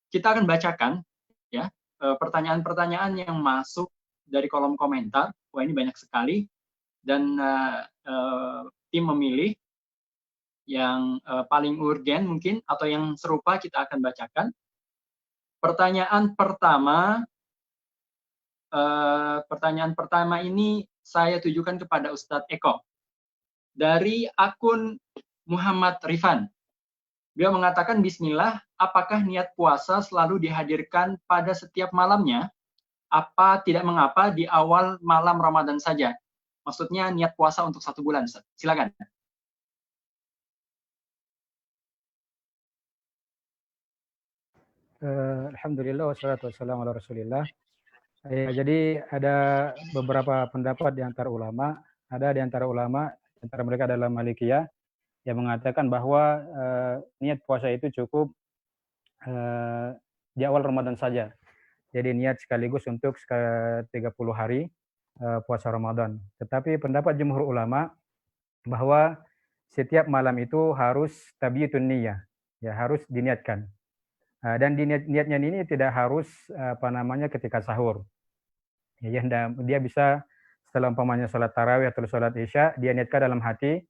S2: kita akan bacakan ya pertanyaan-pertanyaan yang masuk dari kolom komentar. Wah, ini banyak sekali, dan tim memilih yang paling urgen mungkin atau yang serupa kita akan bacakan. Pertanyaan pertama ini saya tujukan kepada Ustadz Eko dari akun Muhammad Rifan. Beliau mengatakan, Bismillah, apakah niat puasa selalu dihadirkan pada setiap malamnya? Apa tidak mengapa di awal malam Ramadan saja? Maksudnya niat puasa untuk 1 bulan. Silakan.
S5: Alhamdulillah wassalatu wassalamu ala Rasulillah. Jadi ada beberapa pendapat di antara ulama. Ada di antara ulama, antara mereka adalah Malikiyah, yang mengatakan bahwa niat puasa itu cukup di awal Ramadan saja. Jadi niat sekaligus untuk 30 hari puasa Ramadan. Tetapi pendapat jumhur ulama bahwa setiap malam itu harus tabiatun niyah, ya harus diniatkan. Dan niatnya ini tidak harus ketika sahur. Ya, dia bisa setelah umpamanya sholat tarawih atau sholat isya, dia niatkan dalam hati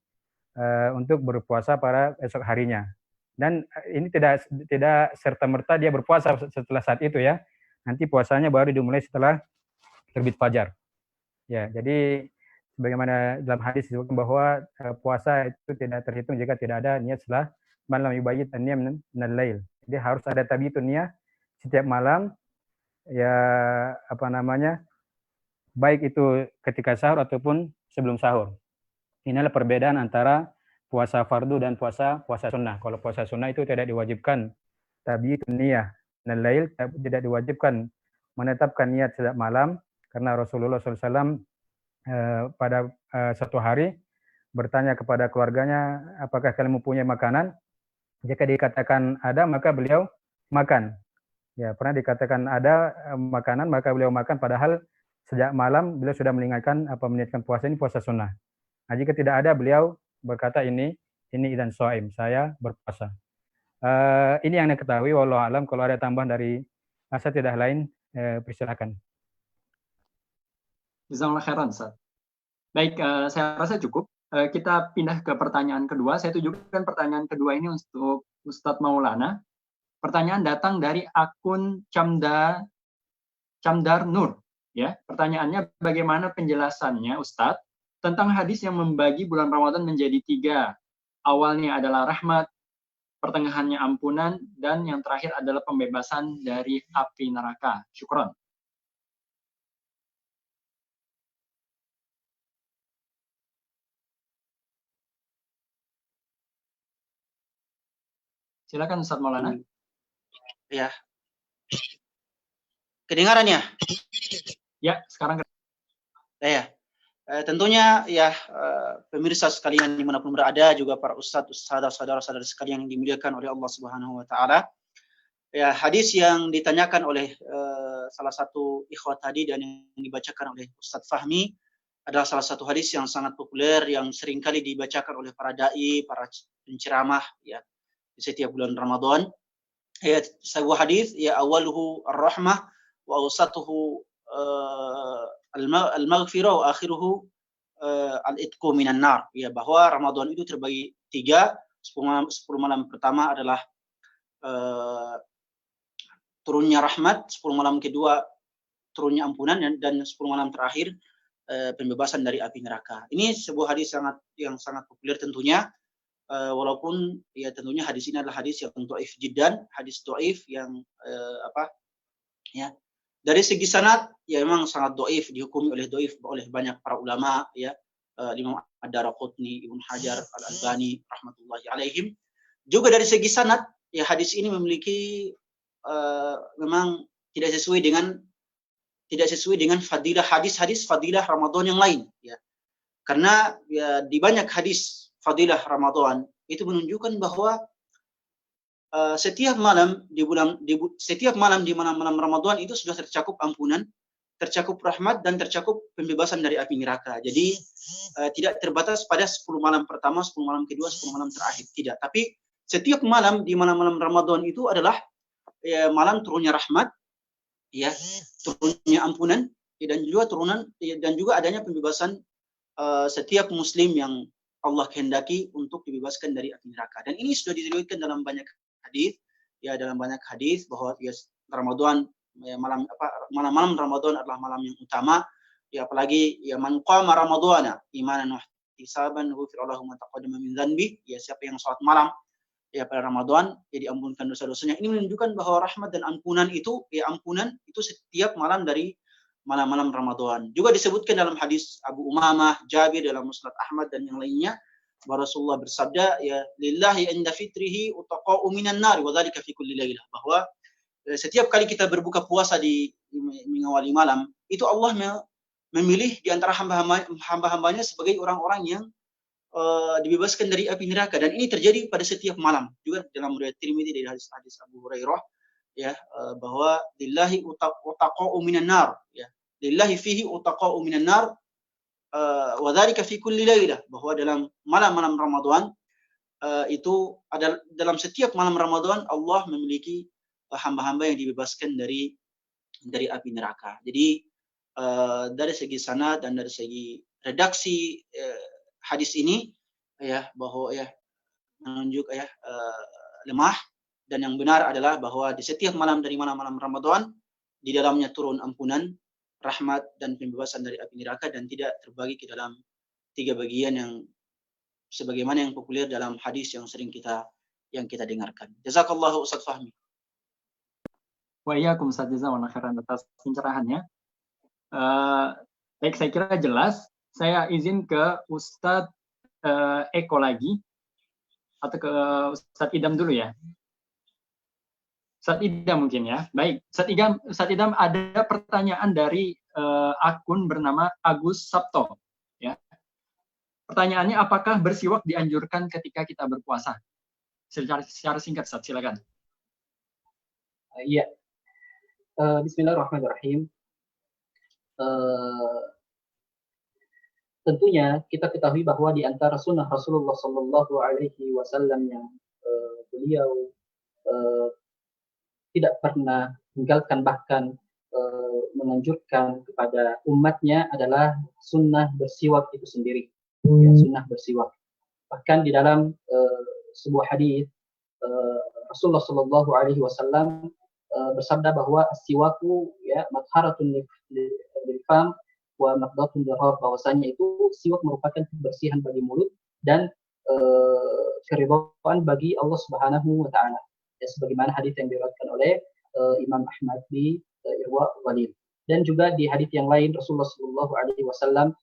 S5: untuk berpuasa pada esok harinya. Dan ini tidak serta-merta dia berpuasa setelah saat itu ya. Nanti puasanya baru dimulai setelah terbit fajar. Ya, jadi sebagaimana dalam hadis disebutkan bahwa puasa itu tidak terhitung jika tidak ada niat setelah malam yubayyit an-niyah minal lail. Jadi harus ada tabitun niyah setiap malam, ya baik itu ketika sahur ataupun sebelum sahur. Inilah perbedaan antara puasa fardu dan puasa sunnah. Kalau puasa sunnah itu tidak diwajibkan tabitun niyah minal lail, tidak diwajibkan menetapkan niat setiap malam, karena Rasulullah SAW pada satu hari bertanya kepada keluarganya, apakah kalian mempunyai makanan? Jika dikatakan ada, maka beliau makan. Ya, pernah dikatakan ada makanan, maka beliau makan, padahal sejak malam beliau sudah meniatkan puasa ini puasa sunnah. Nah, jika tidak ada, beliau berkata ini idzan shaim, saya berpuasa. Ini yang saya ketahui, wallahu alam. Kalau ada tambahan dari asatidzah lain, persilakan.
S2: Jazakallahu khairan, Ustaz. Baik, saya rasa cukup. Kita pindah ke pertanyaan kedua. Saya tujukan pertanyaan kedua ini untuk Ustadz Maulana. Pertanyaan datang dari akun Camdar Nur. Ya, pertanyaannya, bagaimana penjelasannya Ustadz tentang hadis yang membagi bulan Ramadan menjadi 3. Awalnya adalah rahmat, pertengahannya ampunan, dan yang terakhir adalah pembebasan dari api neraka. Syukron. Silakan Ustadz Maulana.
S3: Ya. Kedengarannya?
S2: Ya, sekarang.
S3: Ya. Tentunya ya pemirsa sekalian dimanapun berada, juga para ustadz, saudara-saudara sekalian yang dimuliakan oleh Allah Subhanahu wa taala. Ya, hadis yang ditanyakan oleh salah satu ikhwat tadi dan yang dibacakan oleh Ustadz Fahmi adalah salah satu hadis yang sangat populer yang seringkali dibacakan oleh para dai, para penceramah ya di setiap bulan Ramadan. ya sebuah hadis ya awaluhu ar-rahmah wa awsatuhu al-maghfirah wa akhiruhu al-itqu minan nar, ya bahwa Ramadan itu terbagi 3. 10 malam pertama adalah turunnya rahmat, 10 malam kedua turunnya ampunan, dan 10 malam terakhir pembebasan dari api neraka. Ini sebuah hadis yang sangat populer tentunya, walaupun ya tentunya hadis ini adalah hadis yang dhaif jiddan, hadis dhaif yang ya dari segi sanad ya memang sangat dhaif, dihukumi oleh dhaif oleh banyak para ulama, ya Imam Ad-Daraqutni, Ibnu Hajar, Al-Albani rahmatullahi alaihim. Juga dari segi sanad ya hadis ini memiliki memang tidak sesuai dengan fadilah hadis-hadis fadilah Ramadan yang lain, ya. Karena ya, di banyak hadis fadilah Ramadan itu menunjukkan bahwa setiap malam di malam-malam Ramadan itu sudah tercakup ampunan, tercakup rahmat, dan tercakup pembebasan dari api neraka. Jadi tidak terbatas pada 10 malam pertama, 10 malam kedua, 10 malam terakhir, tidak. Tapi setiap malam di malam-malam Ramadan itu adalah ya, malam turunnya rahmat, ya, turunnya ampunan, ya, dan juga adanya pembebasan setiap muslim yang Allah kehendaki untuk dibebaskan dari api neraka. Dan ini sudah diriwayatkan dalam banyak hadis, ya, bahwa ya, Ramadan, ya, malam-malam Ramadan adalah malam yang utama, ya, apalagi ya man qama ramadhana imanan wa ihtisaban ghufira lahu ma taqaddama min dzanbi, ya siapa yang salat malam ya pada Ramadan ya diampunkan dosa-dosanya. Ini menunjukkan bahwa rahmat dan ampunan itu setiap malam dari malam-malam Ramadan. Juga disebutkan dalam hadis Abu Umamah, Jabir, dalam Musnad Ahmad dan yang lainnya, bahwa Rasulullah bersabda, ya lillahi inda fitrihi utaqa'u minan nar wa dzalika fi kulli lailah, bahwa setiap kali kita berbuka puasa di mengawali malam, itu Allah memilih di antara hamba-hambanya sebagai orang-orang yang dibebaskan dari api neraka, dan ini terjadi pada setiap malam. Juga dalam riwayat Tirmidzi dari hadis Abu Hurairah, ya, bahwa lillahi utaqa'u minan nar, ya lillahi fihi utaqa'u minan nar wa dzalika fi kulli lailah, bahwa dalam malam-malam Ramadan itu ada, dalam setiap malam Ramadan Allah memiliki hamba-hamba yang dibebaskan dari api neraka. Jadi dari segi sanad dan dari segi redaksi hadis ini, ya, bahwa ya menunjuk ya lemah, dan yang benar adalah bahwa di setiap malam dari malam-malam Ramadan di dalamnya turun ampunan, rahmat, dan pembebasan dari api neraka, dan tidak terbagi ke dalam 3 bagian yang sebagaimana yang populer dalam hadis yang sering kita dengarkan. Jazakallahu Ustaz Fahmi.
S2: Wa iyyakum Ustaz, jazakallahu khairan atas pencerahannya. Baik, saya kira jelas. Saya izin ke Ustadz Eko lagi, atau ke Ustadz Idam dulu ya. Ustadz Idam mungkin ya. Baik, Ustadz Idam ada pertanyaan dari akun bernama Agus Sabto. Ya. Pertanyaannya, apakah bersiwak dianjurkan ketika kita berpuasa? Secara singkat, Ustadz, silakan.
S4: Iya. Bismillahirrahmanirrahim. Tentunya kita ketahui bahwa di antara sunnah Rasulullah Sallallahu Alaihi Wasallam yang beliau tidak pernah meninggalkan, bahkan menganjurkan kepada umatnya adalah sunnah bersiwak itu sendiri, ya, sunnah bersiwak. Bahkan di dalam sebuah hadis Rasulullah Sallallahu Alaihi Wasallam bersabda bahwa siwaku, ya, madharatun lil fam wa maqdatun lirab, bahwasanya itu siwak merupakan kebersihan bagi mulut dan keridhaan bagi Allah Subhanahu wa taala. Ya, sebagaimana hadis yang diriwayatkan oleh Imam Ahmad di Irwa Ghalil. Dan juga di hadis yang lain Rasulullah sallallahu alaihi wasallam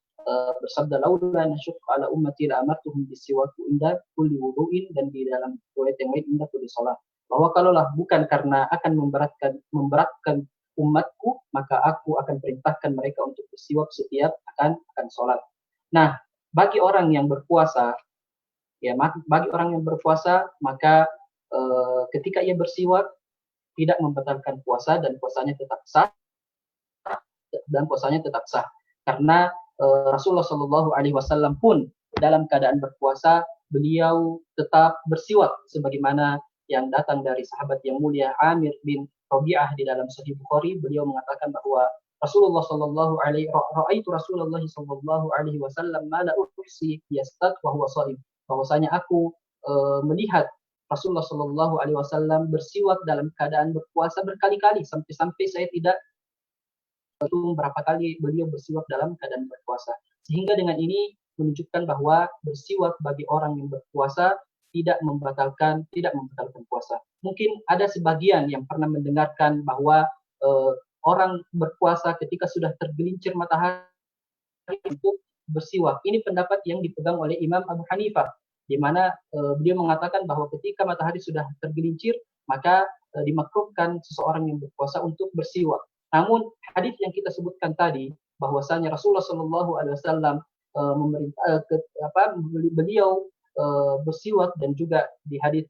S4: bersabda, laula nasyukku ala ummati la amartuhum bisiwaku inda kulli wudu'in, dan di dalam riwayat yang lain inda kulli salat, bahwa kalaulah bukan karena akan memberatkan umatku, maka aku akan perintahkan mereka untuk bersiwak setiap akan sholat. Nah, bagi orang yang berpuasa, ya, maka ketika ia bersiwak tidak membatalkan puasa, dan puasanya tetap sah. Karena Rasulullah Shallallahu Alaihi Wasallam pun dalam keadaan berpuasa beliau tetap bersiwak, sebagaimana yang datang dari sahabat yang mulia Amir bin Rabi'ah di dalam Sahih Bukhari. Beliau mengatakan bahwa Rasulullah sallallahu alaihi Rasulullah sallallahu alaihi wasallam ma la uhsi yastad wa huwa shaim. Bahwasanya aku melihat Rasulullah sallallahu alaihi wasallam bersiwak dalam keadaan berpuasa berkali-kali, sampai saya tidak tahu berapa kali beliau bersiwak dalam keadaan berpuasa. Sehingga dengan ini menunjukkan bahwa bersiwak bagi orang yang berpuasa tidak membatalkan puasa. Mungkin ada sebagian yang pernah mendengarkan bahwa orang berpuasa ketika sudah tergelincir matahari untuk bersiwak. Ini pendapat yang dipegang oleh Imam Abu Hanifah, di mana beliau mengatakan bahwa ketika matahari sudah tergelincir, maka dimakruhkan seseorang yang berpuasa untuk bersiwak. Namun hadis yang kita sebutkan tadi, bahwasanya Rasulullah Shallallahu Alaihi Wasallam beliau bersiwak, dan juga di hadis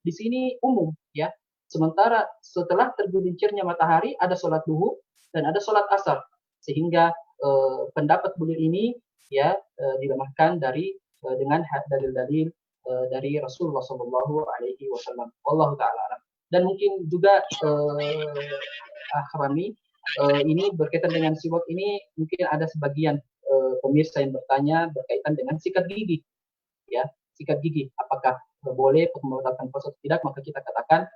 S4: di sini umum, ya. Sementara setelah tergelincirnya matahari ada sholat duhur dan ada sholat asar, sehingga pendapat beliau ini ya dilemahkan dengan dalil-dalil dari Rasulullah Shallallahu Alaihi Wasallam. Wallahu taala. Dan mungkin juga Rami, ini berkaitan dengan siwak ini, mungkin ada sebagian pemirsa yang bertanya berkaitan dengan sikat gigi, ya, sikat gigi, apakah boleh membatalkan puasa atau tidak? Maka kita katakan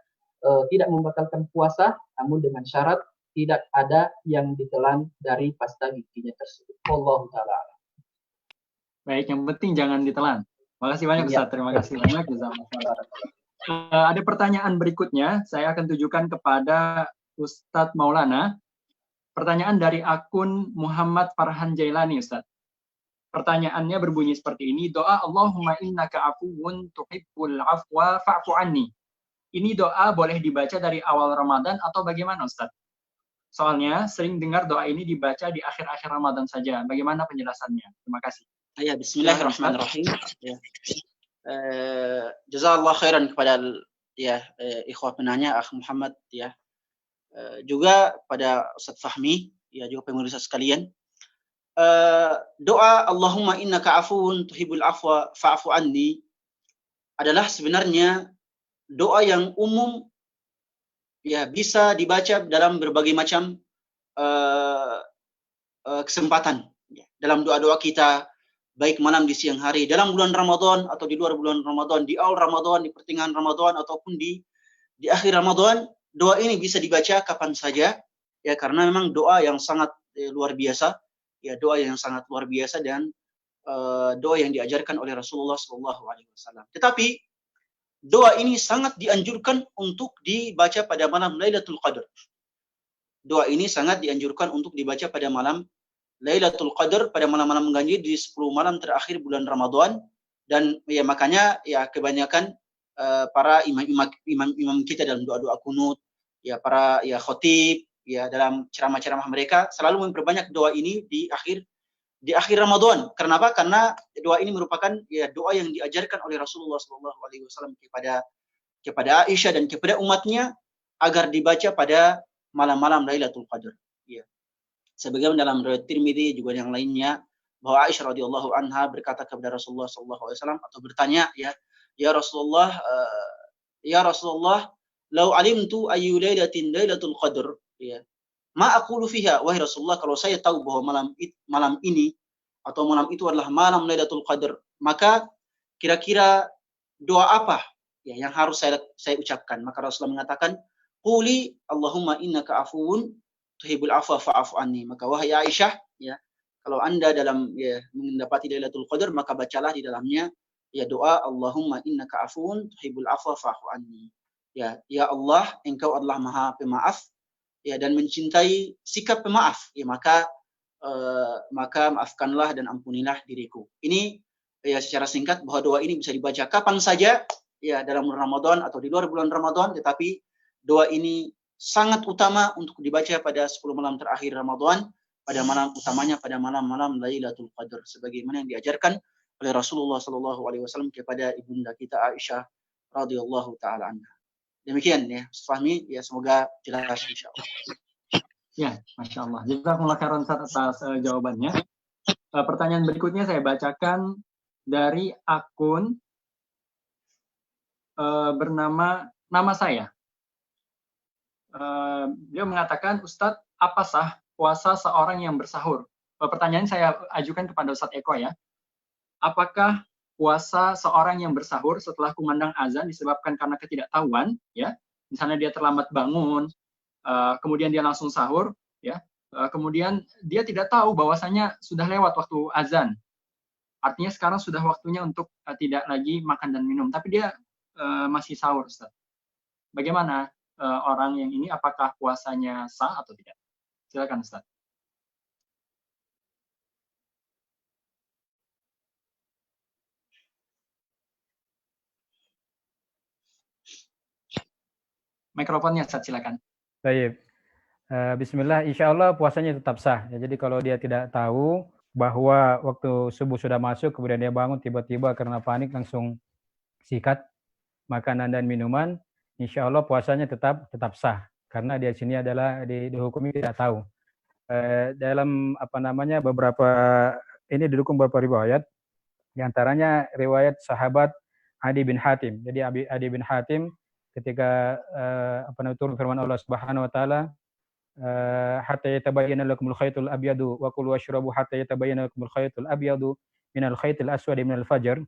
S4: tidak membatalkan puasa, namun dengan syarat tidak ada yang ditelan dari pasta giginya tersebut. Wallahu taala.
S2: Baik, yang penting jangan ditelan. Makasih banyak Ustaz, terima kasih banyak. Ada pertanyaan berikutnya, saya akan tujukan kepada Ustadz Maulana. Pertanyaan dari akun Muhammad Farhan Jailani, Ustadz. Pertanyaannya berbunyi seperti ini, doa Allahumma innaka afuwun tuhibbul afwa fa'fu anni. Ini doa boleh dibaca dari awal Ramadan atau bagaimana, Ustadz? Soalnya sering dengar doa ini dibaca di akhir-akhir Ramadan saja. Bagaimana penjelasannya? Terima kasih.
S3: Ya, bismillahirrahmanirrahim. Ya. Jazakallah khairan kepada ikhwah penanya Akh Muhammad, ya. Juga pada Ustaz Fahmi, ya, juga pemirsa sekalian. Doa Allahumma innaka afuwun tuhibbul afwa fa'fu anni adalah sebenarnya doa yang umum, ya, bisa dibaca dalam berbagai macam kesempatan, ya. Dalam doa-doa kita, baik malam di siang hari, dalam bulan Ramadan atau di luar bulan Ramadan, di awal Ramadan, di pertengahan Ramadan, ataupun di akhir Ramadan, doa ini bisa dibaca kapan saja, ya, karena memang doa yang sangat luar biasa, ya, doa yang sangat luar biasa, dan doa yang diajarkan oleh Rasulullah SAW. Tetapi doa ini sangat dianjurkan untuk dibaca pada malam Lailatul Qadar. Doa ini sangat dianjurkan untuk dibaca pada malam Lailatul Qadar, pada malam-malam ganjil di 10 malam terakhir bulan Ramadan. Dan ya makanya ya kebanyakan para imam kita dalam doa-doa kunut, ya, para ya khotib, ya, dalam ceramah-ceramah mereka selalu memperbanyak doa ini di akhir Ramadan. Kenapa? Karena doa ini merupakan ya doa yang diajarkan oleh Rasulullah SAW kepada Aisyah dan kepada umatnya agar dibaca pada malam-malam Lailatul Qadar. Ya. Sebagaimana dalam riwayat Tirmidzi juga yang lainnya, bahwa Aisyah radhiyallahu anha berkata kepada Rasulullah SAW atau bertanya, ya Rasulullah, lau alimtu ayyu lailatin Lailatul Qadar, ya, ma aqulu fiha, wahai Rasulullah, kalau saya tahu bahwa malam ini atau malam itu adalah malam Lailatul Qadar, maka kira-kira doa apa, ya, yang harus saya ucapkan? Maka Rasulullah mengatakan, quli Allahumma innaka afuwun tuhibbul afwa fa'fu anni. Maka wahai Aisyah, ya, kalau Anda dalam mendapati Lailatul Qadar, maka bacalah di dalamnya ya doa Allahumma innaka afuwun tuhibbul afwa fa'fu anni. Ya Allah, Engkau adalah Maha Pemaaf, ya, dan mencintai sikap pemaaf, ya, maka maafkanlah dan ampunilah diriku. Ini ya secara singkat bahwa doa ini bisa dibaca kapan saja, ya, dalam bulan Ramadan atau di luar bulan Ramadan, tetapi doa ini sangat utama untuk dibaca pada 10 malam terakhir Ramadan, pada malam utamanya pada malam-malam Lailatul Qadar, sebagaimana yang diajarkan oleh Rasulullah SAW kepada ibunda kita Aisyah radhiyallahu taala anha. Demikian, ya, Fahmi, ya, semoga jelas insyaallah.
S2: Ya, Masya Allah. Jazakumullah khairan atas jawabannya. Pertanyaan berikutnya saya bacakan dari akun bernama nama saya. Beliau mengatakan, Ustadz, apa sah puasa seorang yang bersahur? Pertanyaan saya ajukan kepada Ustadz Eko ya. Apakah puasa seorang yang bersahur setelah kumandang azan disebabkan karena ketidaktahuan, ya? Misalnya dia terlambat bangun, kemudian dia langsung sahur, ya? Kemudian dia tidak tahu bahwasanya sudah lewat waktu azan. Artinya sekarang sudah waktunya untuk tidak lagi makan dan minum, tapi dia masih sahur, Ustaz. Bagaimana orang yang ini, apakah puasanya sah atau tidak? Silakan, Ustaz. Mikrofonnya, Ustaz, silakan.
S5: Baik. Bismillah, insya Allah puasanya tetap sah. Ya, jadi kalau dia tidak tahu bahwa waktu subuh sudah masuk, kemudian dia bangun tiba-tiba karena panik langsung sikat makanan dan minuman, insya Allah puasanya tetap sah. Karena dia sini adalah dihukumi tidak tahu. Dalam beberapa ini didukung beberapa riwayat, diantaranya riwayat sahabat Adi bin Hatim. Jadi Adi bin Hatim ketika turun firman Allah Subhanahu wa taala, hatta yatabayyana lakumul khaytul abyadu wa kulu washrabu hatta yatabayyana lakumul khaytul abyadu minal khaytil aswadi minal fajr.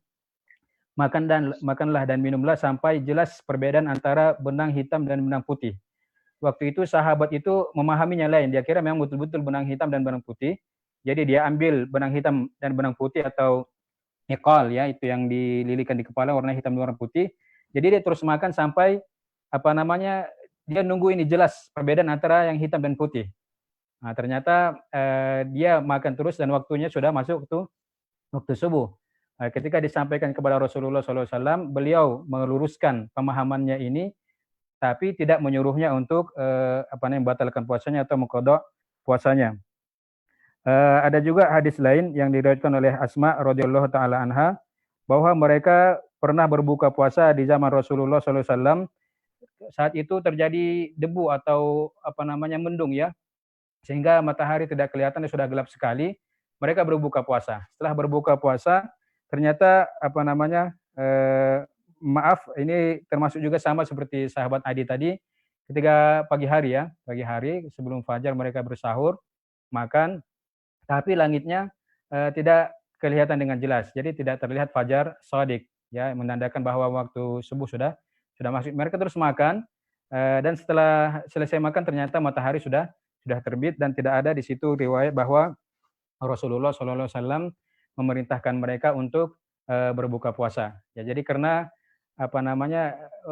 S5: Makanlah dan minumlah sampai jelas perbedaan antara benang hitam dan benang putih. Waktu itu sahabat itu memahaminya lain. Dia kira memang betul-betul benang hitam dan benang putih. Jadi dia ambil benang hitam dan benang putih atau iqal, ya, itu yang dililikan di kepala warna hitam dan warna putih. Jadi dia terus makan sampai dia nunggu ini jelas perbedaan antara yang hitam dan putih. Nah, ternyata dia makan terus dan waktunya sudah masuk waktu subuh. Ketika disampaikan kepada Rasulullah SAW, beliau meluruskan pemahamannya ini, tapi tidak menyuruhnya untuk membatalkan puasanya atau mengqadha puasanya. Ada juga hadis lain yang diriwayatkan oleh Asma radhiyallahu taala anha bahwa mereka pernah berbuka puasa di zaman Rasulullah SAW. Saat itu terjadi debu atau mendung, ya, sehingga matahari tidak kelihatan, sudah gelap sekali. Mereka berbuka puasa. Setelah berbuka puasa, ternyata ini termasuk juga sama seperti sahabat Adi tadi, ketika pagi hari sebelum fajar mereka bersahur, makan, tapi langitnya tidak kelihatan dengan jelas. Jadi tidak terlihat fajar shadiq, ya, menandakan bahwa waktu subuh sudah masuk. Mereka terus makan, dan setelah selesai makan ternyata matahari sudah terbit, dan tidak ada di situ riwayat bahwa Rasulullah SAW memerintahkan mereka untuk berbuka puasa. Ya, jadi karena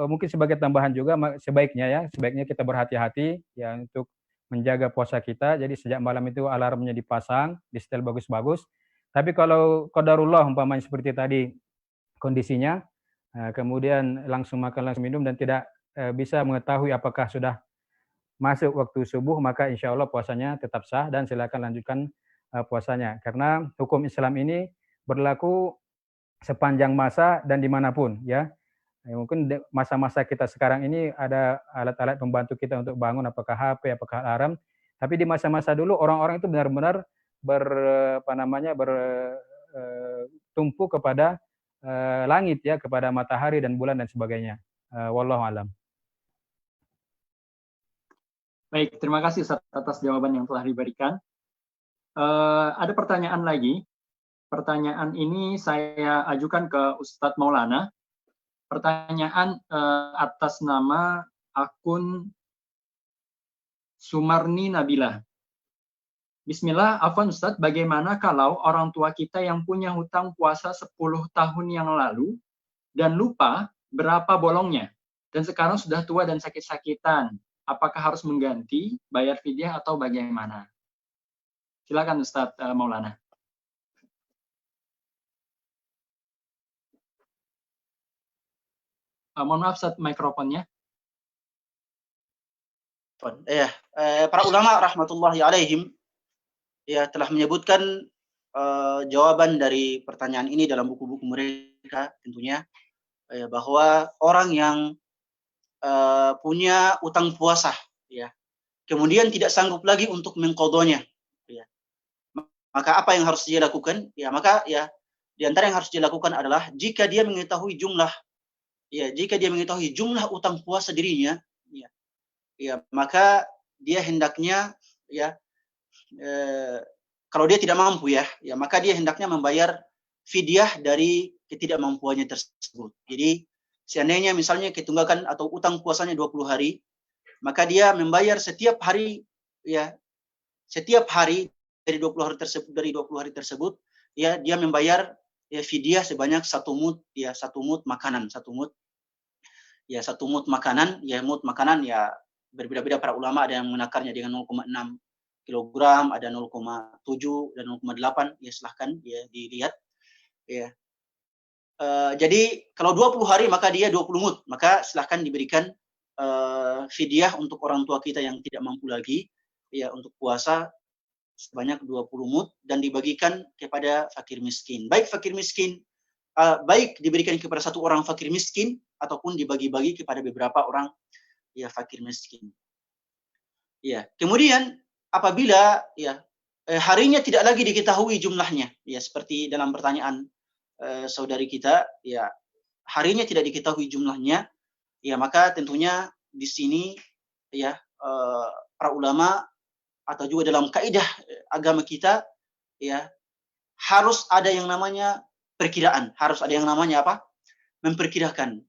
S5: mungkin sebagai tambahan juga sebaiknya kita berhati-hati, ya, untuk menjaga puasa kita. Jadi sejak malam itu alarmnya dipasang, di setel bagus-bagus. Tapi kalau qadarullah umpamanya seperti tadi kondisinya, kemudian langsung makan, langsung minum, dan tidak bisa mengetahui apakah sudah masuk waktu subuh, maka insya Allah puasanya tetap sah dan silakan lanjutkan puasanya. Karena hukum Islam ini berlaku sepanjang masa dan dimanapun, ya. Mungkin masa-masa kita sekarang ini ada alat-alat membantu kita untuk bangun, apakah HP, apakah alarm. Tapi di masa-masa dulu orang-orang itu benar-benar bertumpu kepada langit, ya, kepada matahari dan bulan dan sebagainya. Wallahu alam.
S2: Baik, terima kasih atas jawaban yang telah diberikan. Ada pertanyaan lagi. Pertanyaan ini saya ajukan ke Ustadz Maulana. Pertanyaan atas nama akun Sumarni Nabila. Bismillah, afwan Ustadz, bagaimana kalau orang tua kita yang punya hutang puasa 10 tahun yang lalu dan lupa berapa bolongnya, dan sekarang sudah tua dan sakit-sakitan, apakah harus mengganti, bayar fidyah, atau bagaimana? Silakan Ustadz Maulana. Mohon maaf, Ustadz, mikrofonnya.
S3: Para ulama rahmatullahi alaihim telah menyebutkan jawaban dari pertanyaan ini dalam buku-buku mereka, tentunya bahwa orang yang punya utang puasa, kemudian tidak sanggup lagi untuk mengqadhanya, maka apa yang harus dia lakukan? Maka di antara yang harus dia lakukan adalah jika dia mengetahui jumlah ya jika dia mengetahui jumlah utang puasa dirinya, maka dia hendaknya kalau dia tidak mampu maka dia hendaknya membayar fidyah dari ketidakmampuannya tersebut. Jadi seandainya misalnya ketunggakan atau utang puasanya 20 hari, maka dia membayar setiap hari dari 20 hari tersebut dia membayar fidyah sebanyak 1 mud makanan, 1 mud makanan. Mud makanan berbeda-beda para ulama, ada yang menakarnya dengan 0,6 kilogram, ada 0,7 dan 0,8, silahkan dilihat. Jadi kalau 20 hari maka dia 20 mud, maka silahkan diberikan fidyah untuk orang tua kita yang tidak mampu lagi untuk puasa sebanyak 20 mud dan dibagikan kepada fakir miskin. Baik fakir miskin, baik diberikan kepada satu orang fakir miskin ataupun dibagi-bagi kepada beberapa orang fakir miskin. Kemudian apabila harinya tidak lagi diketahui jumlahnya, seperti dalam pertanyaan saudari kita, harinya tidak diketahui jumlahnya, maka tentunya di sini para ulama atau juga dalam kaidah agama kita harus ada yang namanya perkiraan, harus ada yang namanya memperkirakan.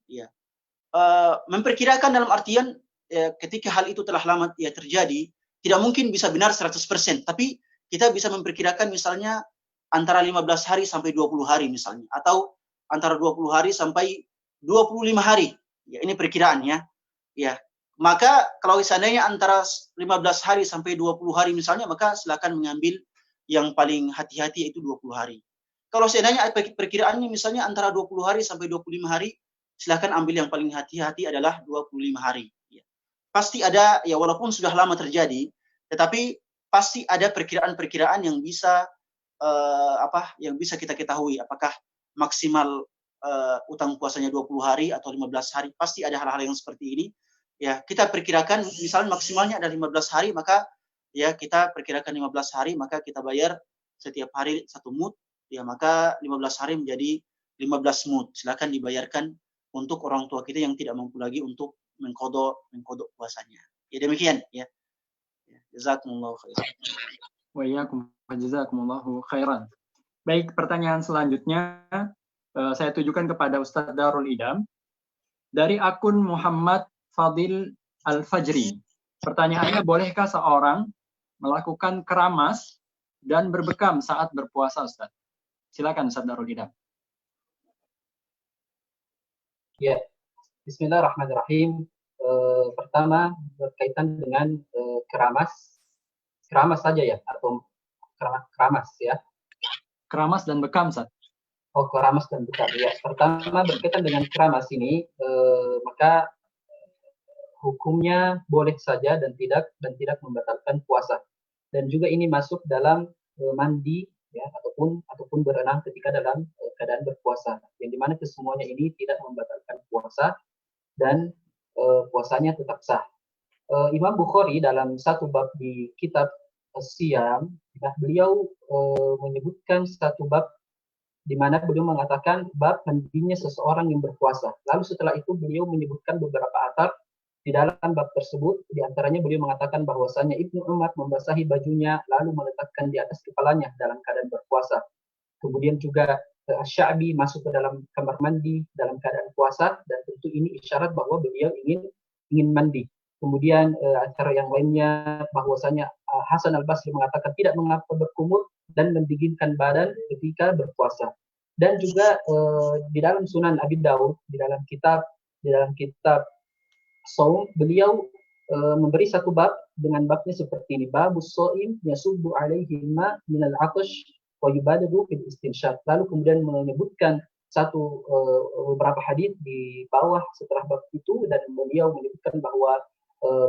S3: Memperkirakan dalam artian ketika hal itu telah lama terjadi, tidak mungkin bisa benar 100%, tapi kita bisa memperkirakan misalnya antara 15 hari sampai 20 hari misalnya, atau antara 20 hari sampai 25 hari. Ini perkiraannya. Maka kalau seandainya antara 15 hari sampai 20 hari misalnya, maka silakan mengambil yang paling hati-hati, yaitu 20 hari. Kalau seandainya perkiraannya misalnya antara 20 hari sampai 25 hari, silakan ambil yang paling hati-hati adalah 25 hari. Pasti ada, walaupun sudah lama terjadi, tetapi pasti ada perkiraan-perkiraan yang bisa yang bisa kita ketahui apakah maksimal utang puasanya 20 hari atau 15 hari. Pasti ada hal-hal yang seperti ini. Kita perkirakan misalnya maksimalnya ada 15 hari, maka kita perkirakan 15 hari, maka kita bayar setiap hari 1 mud, maka 15 hari menjadi 15 mud. Silakan dibayarkan untuk orang tua kita yang tidak mampu lagi untuk mengkodok puasanya. Demikian Jazakumullahu khairan.
S2: Wa iyyakum wa jazakumullahu khairan. Baik, pertanyaan selanjutnya saya tujukan kepada Ustadz Darul Idam dari akun Muhammad Fadil Al-Fajri. Pertanyaannya, bolehkah seorang melakukan keramas dan berbekam saat berpuasa, Ustaz? Silakan Ustaz Darul Idam.
S4: Ya, Bismillahirrahmanirrahim. Pertama berkaitan dengan keramas saja atau keramas
S2: Keramas dan bekam, Ustaz.
S4: Oh, keramas dan bekam ya. Pertama berkaitan dengan keramas ini, maka hukumnya boleh saja dan tidak membatalkan puasa. Dan juga ini masuk dalam mandi ataupun berenang ketika dalam keadaan berpuasa. Yang dimana kesemuanya ini tidak membatalkan puasa dan puasanya tetap sah. Imam Bukhari dalam satu bab di kitab Siyam, beliau menyebutkan satu bab di mana beliau mengatakan bab mandinya seseorang yang berpuasa. Lalu setelah itu beliau menyebutkan beberapa athar di dalam bab tersebut. Di antaranya beliau mengatakan bahwasanya Ibnu Umar membasahi bajunya lalu meletakkan di atas kepalanya dalam keadaan berpuasa. Kemudian juga Sya'bi masuk ke dalam kamar mandi dalam keadaan puasa, dan tentu ini isyarat bahwa beliau ingin mandi. Kemudian acara yang lainnya bahwasanya Hasan Al-Basri mengatakan tidak mengapa berkumur dan mendinginkan badan ketika berpuasa. Dan juga di dalam Sunan Abi Daud, di dalam kitab Shaum, beliau memberi satu bab dengan babnya seperti ini: babus shaim yasubbu alaihi ma min al-'atash wa yubalighu fil istinshaq. Lalu kemudian menyebutkan beberapa hadis di bawah setelah bab itu, dan beliau menyebutkan bahwa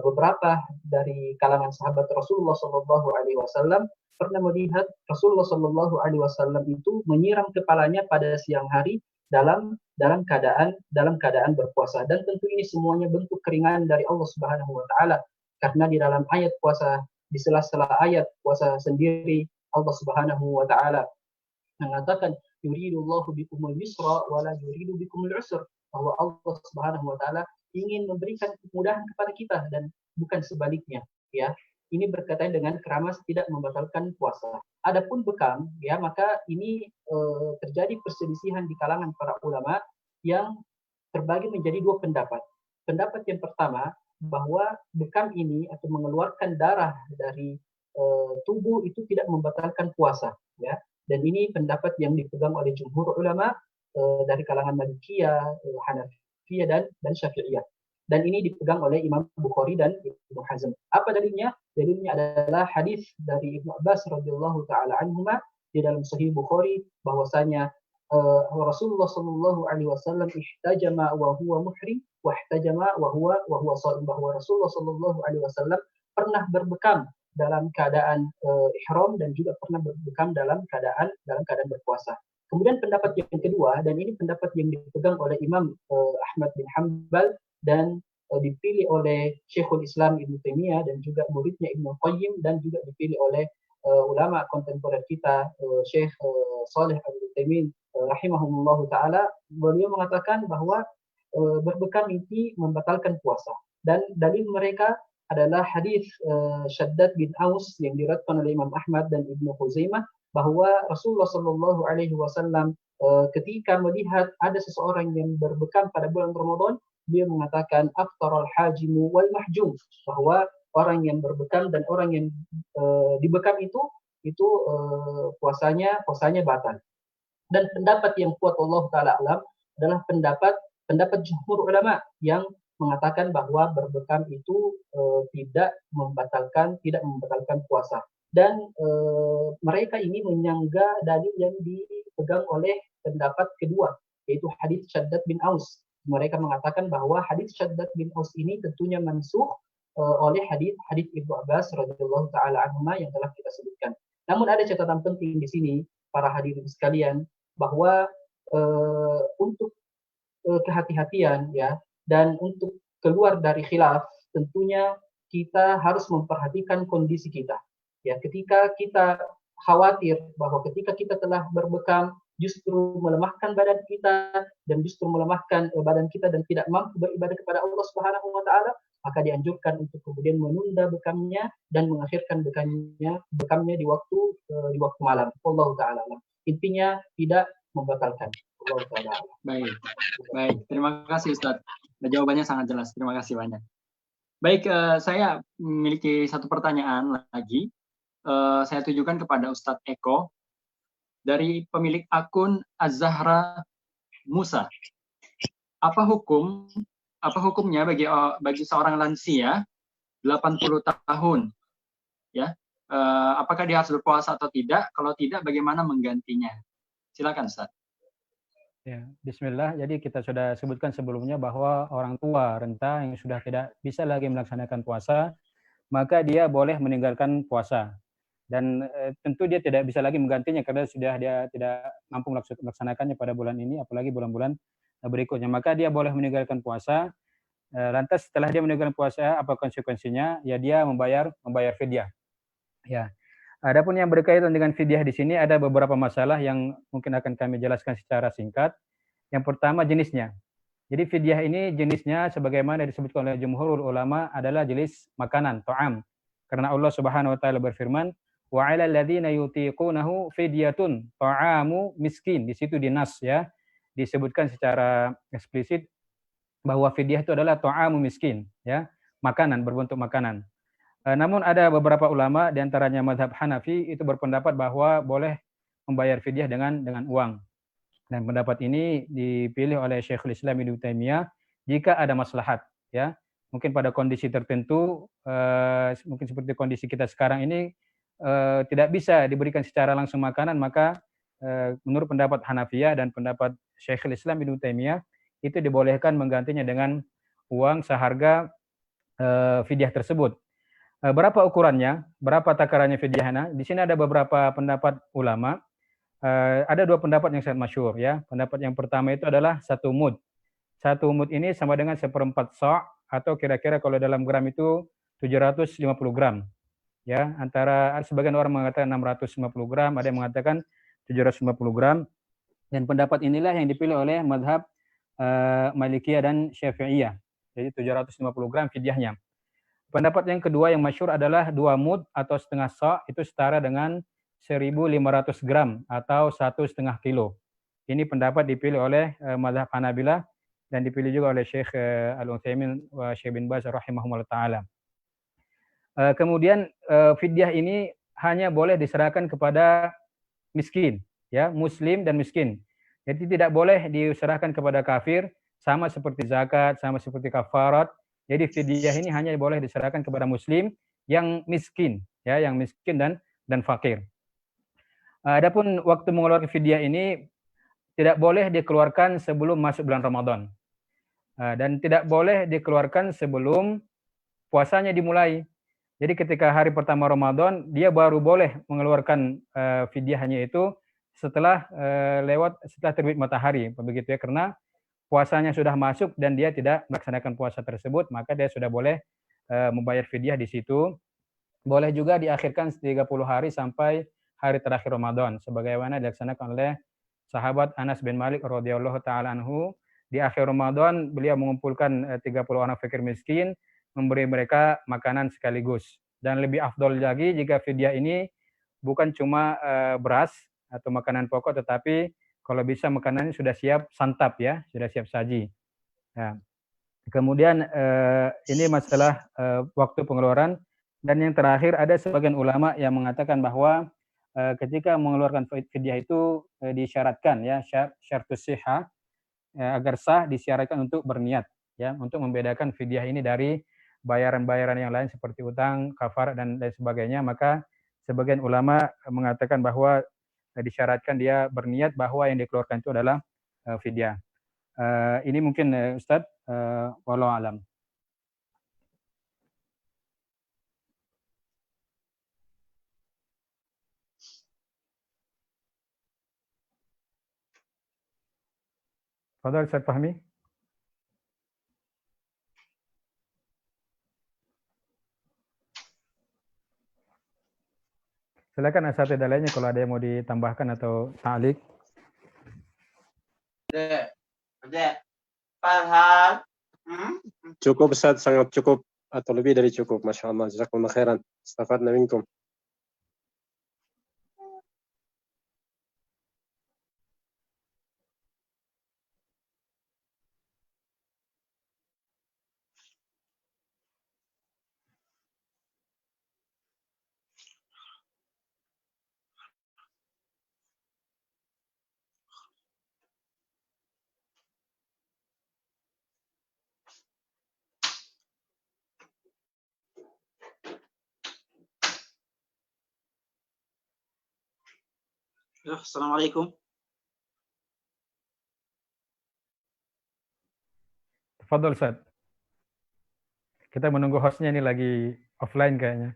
S4: beberapa dari kalangan sahabat Rasulullah SAW pernah melihat Rasulullah SAW itu menyiram kepalanya pada siang hari dalam keadaan berpuasa. Dan tentu ini semuanya bentuk keringanan dari Allah Subhanahu wa taala, karena di dalam ayat puasa, di sela-sela ayat puasa sendiri, Allah Subhanahu wa taala mengatakan yuridullahu bikumul yusra wa la yuridu bikumul usra, bahwa Allah Subhanahu wa taala ingin memberikan kemudahan kepada kita dan bukan sebaliknya, ya. Ini berkaitan dengan keramas tidak membatalkan puasa. Adapun bekam, ya, maka ini terjadi perselisihan di kalangan para ulama yang terbagi menjadi dua pendapat. Pendapat yang pertama, bahwa bekam ini atau mengeluarkan darah dari tubuh itu tidak membatalkan puasa, ya. Dan ini pendapat yang dipegang oleh jumhur ulama dari kalangan Malikiyah, Hanafiyah dan Syafi'iyah. Dan ini dipegang oleh Imam Bukhari dan Ibnu Hazm. Apa dalilnya? Dalilnya adalah hadis dari Ibnu Abbas radhiyallahu taala anhuma di dalam Sahih Bukhari, bahwasanya Rasulullah sallallahu alaihi wasallam ihtajama wa huwa muhrim wa ihtajama wa huwa shaim, bahwa Rasulullah sallallahu alaihi wasallam pernah berbekam dalam keadaan ihram dan juga pernah berbekam dalam keadaan berpuasa. Kemudian pendapat yang kedua, dan ini pendapat yang dipegang oleh Imam Ahmad bin Hanbal dan dipilih oleh Syekhul Islam Ibnu Taimiyah dan juga muridnya Ibnu Qayyim, dan juga dipilih oleh ulama kontemporer kita Syekh Saleh Al-Utsaimin rahimahumullah taala. Beliau mengatakan bahwa berbekam ini membatalkan puasa, dan dalil mereka adalah hadis Shaddad bin Aus yang diriwayatkan oleh Imam Ahmad dan Ibnu Khuzaimah, bahwa Rasulullah sallallahu alaihi wasallam ketika melihat ada seseorang yang berbekam pada bulan Ramadan, dia mengatakan aftaral hajimu wal mahjum, bahwa orang yang berbekam dan orang yang dibekam itu puasanya batal. Dan pendapat yang kuat Allah taala alam adalah pendapat jumhur ulama yang mengatakan bahwa berbekam itu tidak membatalkan puasa. Dan mereka ini menyangga dalil yang dipegang oleh pendapat kedua, yaitu hadis Shaddad bin Aus. Mereka mengatakan bahwa hadis Shaddad bin Aus ini tentunya mansukh oleh hadis Ibnu Abbas radhiyallahu taala anhuma yang telah kita sebutkan. Namun ada catatan penting di sini para hadirin sekalian, bahwa untuk kehati-hatian, ya, dan untuk keluar dari khilaf, tentunya kita harus memperhatikan kondisi kita. Ya, ketika kita khawatir bahwa ketika kita telah berbekam justru melemahkan badan kita dan justru melemahkan badan kita dan tidak mampu beribadah kepada Allah Subhanahu wa taala, maka dianjurkan untuk kemudian menunda bekamnya dan mengakhirkan bekamnya di waktu malam. Allah taala. Intinya tidak membatalkan. Allah taala.
S2: Baik. Terima kasih Ustaz. Jawabannya sangat jelas. Terima kasih banyak. Baik, saya memiliki satu pertanyaan lagi. Saya tujukan kepada Ustadz Eko dari pemilik akun Az-Zahra Musa. Apa hukumnya bagi seorang lansia 80 tahun, ya? Apakah dia harus berpuasa atau tidak? Kalau tidak, bagaimana menggantinya? Silakan Ustaz.
S5: Ya, bismillah. Jadi kita sudah sebutkan sebelumnya bahwa orang tua renta yang sudah tidak bisa lagi melaksanakan puasa, maka dia boleh meninggalkan puasa. Dan tentu dia tidak bisa lagi menggantinya karena sudah dia tidak mampu melaksanakannya pada bulan ini, apalagi bulan-bulan berikutnya. Maka dia boleh meninggalkan puasa. Lantas setelah dia meninggalkan puasa, apa konsekuensinya? Ya, dia membayar fidyah. Ya. Adapun yang berkaitan dengan fidyah di sini ada beberapa masalah yang mungkin akan kami jelaskan secara singkat. Yang pertama, jenisnya. Jadi fidyah ini jenisnya sebagaimana disebutkan oleh jumhur ulama adalah jenis makanan, ta'am. Karena Allah Subhanahu wa taala berfirman, wa 'alal ladzina yutiqunahu fidyatun ta'amu miskin. Di situ di nas, ya, disebutkan secara eksplisit bahwa fidyah itu adalah ta'amu miskin, ya, makanan, berbentuk makanan. Namun ada beberapa ulama di antaranya mazhab Hanafi itu berpendapat bahwa boleh membayar fidyah dengan uang. Dan pendapat ini dipilih oleh Syekhul Islam Ibnu Taimiyah jika ada maslahat, ya. Mungkin pada kondisi tertentu, mungkin seperti kondisi kita sekarang ini, tidak bisa diberikan secara langsung makanan, maka menurut pendapat Hanafiyah dan pendapat Syekhul Islam Ibnu Taimiyah itu dibolehkan menggantinya dengan uang seharga fidyah tersebut. Berapa ukurannya? Berapa takarannya fidyahnya? Di sini ada beberapa pendapat ulama. Ada dua pendapat yang sangat masyhur, ya. Pendapat yang pertama itu adalah 1 mud. 1 mud ini sama dengan 1/4 sa' atau kira-kira kalau dalam gram itu 750 gram. Ya, antara sebagian orang mengatakan 650 gram, ada yang mengatakan 750 gram. Dan pendapat inilah yang dipilih oleh madhab Malikiyah dan Syafi'iyah. Jadi 750 gram fidyahnya. Pendapat yang kedua yang masyhur adalah 2 mud atau setengah sa' itu setara dengan 1.500 gram atau 1,5 kilo. Ini pendapat dipilih oleh madhab Hanabilah dan dipilih juga oleh Syekh Al-Utsaimin wa Syekh bin Baz rahimahumullah ta'ala. Kemudian fidyah ini hanya boleh diserahkan kepada miskin, ya, muslim dan miskin. Jadi tidak boleh diserahkan kepada kafir, sama seperti zakat, sama seperti kafarat. Jadi fidyah ini hanya boleh diserahkan kepada muslim yang miskin, ya, yang miskin dan fakir. Adapun waktu mengeluarkan fidyah ini tidak boleh dikeluarkan sebelum masuk bulan Ramadan. Dan tidak boleh dikeluarkan sebelum puasanya dimulai. Jadi ketika hari pertama Ramadan, dia baru boleh mengeluarkan fidyahnya itu setelah setelah terbit matahari, begitu ya, karena puasanya sudah masuk dan dia tidak melaksanakan puasa tersebut, maka dia sudah boleh membayar fidyah di situ. Boleh juga diakhirkan 30 hari sampai hari terakhir Ramadan, sebagaimana dilaksanakan oleh sahabat Anas bin Malik radhiyallahu taala anhu. Di akhir Ramadan beliau mengumpulkan 30 orang fakir miskin, memberi mereka makanan sekaligus. Dan lebih afdol lagi jika fidyah ini bukan cuma beras atau makanan pokok, tetapi kalau bisa makanannya sudah siap santap, ya, sudah siap saji. Nah, kemudian ini masalah waktu pengeluaran. Dan yang terakhir, ada sebagian ulama yang mengatakan bahwa ketika mengeluarkan fidyah itu disyaratkan, ya, syartus sihah, agar sah disyaratkan untuk berniat, ya, untuk membedakan fidyah ini dari bayaran-bayaran yang lain seperti utang, kafarat dan lain sebagainya. Maka sebagian ulama mengatakan bahwa disyaratkan dia berniat bahwa yang dikeluarkan itu adalah fidyah. Ini mungkin Ustadz, wallahu alam. Fadhal Ustadz Fahmi. Silakan asatidzah lainnya kalau ada yang mau ditambahkan atau ta'liq.
S1: Cukup Ustaz, sangat cukup atau lebih dari cukup. Masya Allah, jazakumullah khairan. Istafadna minkum.
S3: Assalamualaikum.
S5: Fadhal Ustadz. Kita menunggu hostnya ini lagi offline kayaknya.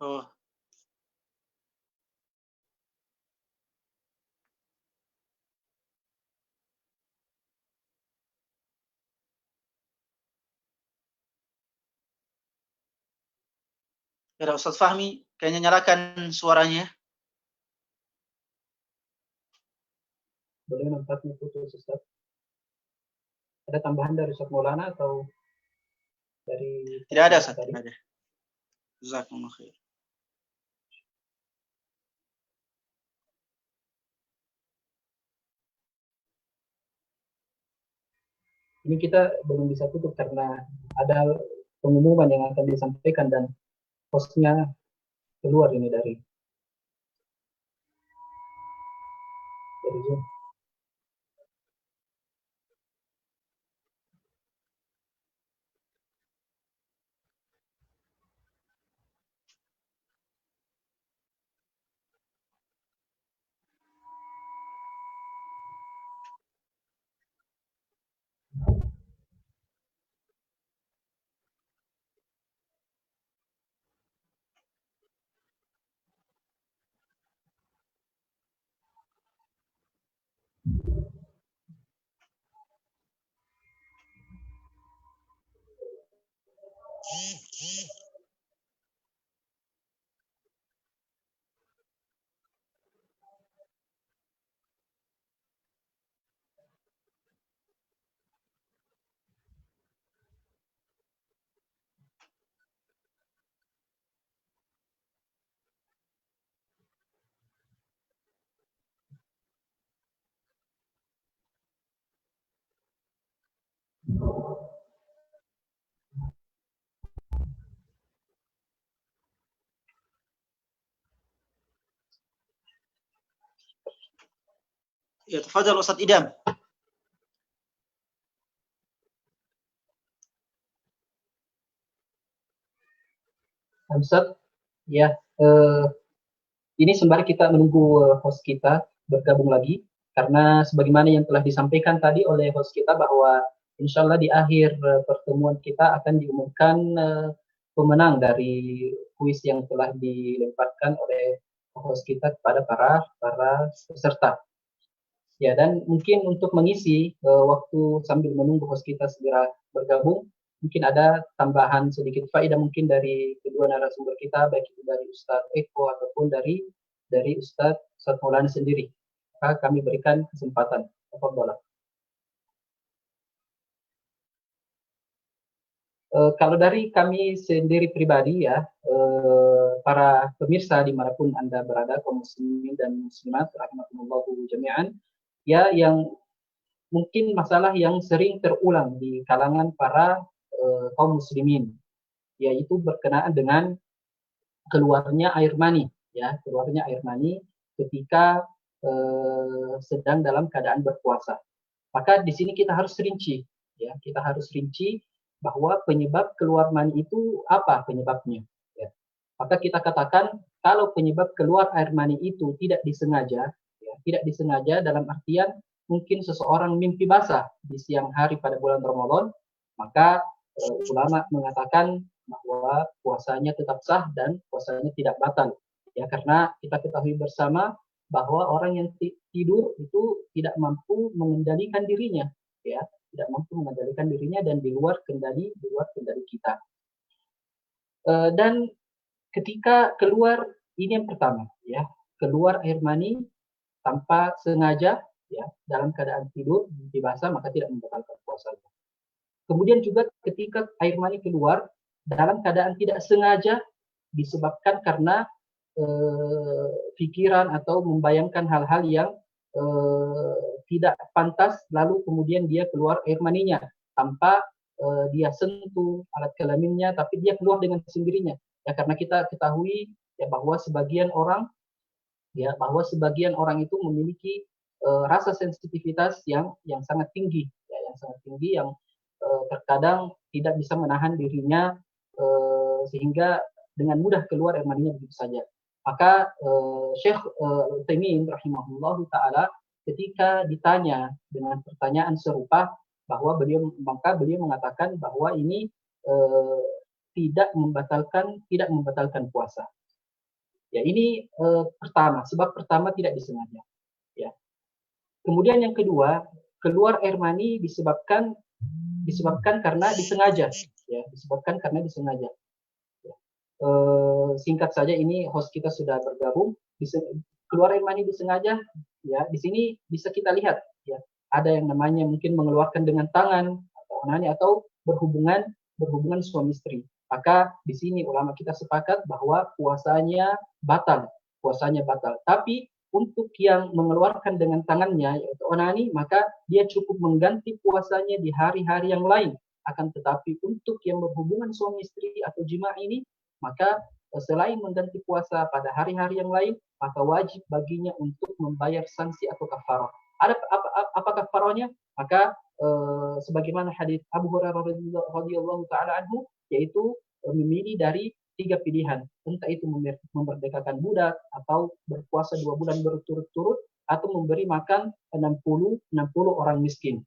S3: Oh. Ya, Ustaz Fahmi, kayaknya nyalakan suaranya.
S4: Boleh, nampaknya putus Ustaz. Ada tambahan dari Ustaz Maulana atau dari...
S3: Tidak ada, Ustaz. Tidak ada. Jazakumullah khair.
S4: Ini kita belum bisa tutup karena ada pengumuman yang akan disampaikan dan hostnya keluar ini dari Zoom.
S3: Ya, tafadhal Ustaz Idam.
S4: Ustaz, ya, ini sembari kita menunggu host kita bergabung lagi, karena sebagaimana yang telah disampaikan tadi oleh host kita bahwa insya Allah di akhir pertemuan kita akan diumumkan pemenang dari kuis yang telah dilemparkan oleh host kita kepada para peserta. Ya, dan mungkin untuk mengisi waktu sambil menunggu host kita segera bergabung, mungkin ada tambahan sedikit faedah mungkin dari kedua narasumber kita, baik itu dari Ustadz Eko ataupun dari Ustadz Maulana sendiri. Maka kami berikan kesempatan. Tafadhol. Kalau dari kami sendiri pribadi ya, para pemirsa dimanapun Anda berada, kaum muslimin dan muslimat, rahimakumullahu jami'an, ya, yang mungkin masalah yang sering terulang di kalangan para kaum muslimin, yaitu berkenaan dengan keluarnya air mani, ya, keluarnya air mani ketika sedang dalam keadaan berpuasa. Maka di sini kita harus rinci, ya, kita harus rinci bahwa penyebab keluar mani itu apa penyebabnya. Ya. Maka kita katakan kalau penyebab keluar air mani itu tidak disengaja, ya, tidak disengaja dalam artian mungkin seseorang mimpi basah di siang hari pada bulan Ramadan, maka ulama mengatakan bahwa puasanya tetap sah dan puasanya tidak batal. Ya, karena kita ketahui bersama bahwa orang yang tidur itu tidak mampu mengendalikan dirinya, ya, tidak mampu mengendalikan dirinya dan di luar kendali kita. Dan ketika keluar, ini yang pertama, ya, keluar air mani tanpa sengaja, ya, dalam keadaan tidur mimpi basah, maka tidak membatalkan puasanya. Kemudian juga ketika air mani keluar dalam keadaan tidak sengaja disebabkan karena pikiran atau membayangkan hal-hal yang tidak pantas, lalu kemudian dia keluar air maninya tanpa dia sentuh alat kelaminnya, tapi dia keluar dengan sendirinya. Ya, karena kita ketahui ya bahwa sebagian orang itu memiliki rasa sensitivitas yang sangat tinggi, ya, yang terkadang tidak bisa menahan dirinya sehingga dengan mudah keluar air maninya begitu saja. Maka Syekh Utsaimin rahimahullahu taala ketika ditanya dengan pertanyaan serupa bahwa beliau mengatakan bahwa ini tidak membatalkan puasa. Ya, ini pertama, sebab pertama tidak disengaja. Ya. Kemudian yang kedua, keluar air mani disebabkan karena disengaja, ya, disebabkan karena disengaja. Singkat saja, ini host kita sudah bergabung. Keluar air mani disengaja, ya, di sini bisa kita lihat, ya, ada yang namanya mungkin mengeluarkan dengan tangan atau onani atau berhubungan suami istri. Maka di sini ulama kita sepakat bahwa puasanya batal. Tapi untuk yang mengeluarkan dengan tangannya yaitu onani, maka dia cukup mengganti puasanya di hari-hari yang lain. Akan tetapi untuk yang berhubungan suami istri atau jima ini, maka selain mengganti puasa pada hari-hari yang lain, maka wajib baginya untuk membayar sanksi atau kafarah. Apa kafarahnya? Maka sebagaimana hadis Abu Hurairah radhiyallahu taala anhu, yaitu memilih dari 3 pilihan, entah itu memerdekakan budak atau berpuasa 2 bulan berturut-turut atau memberi makan 60 orang miskin.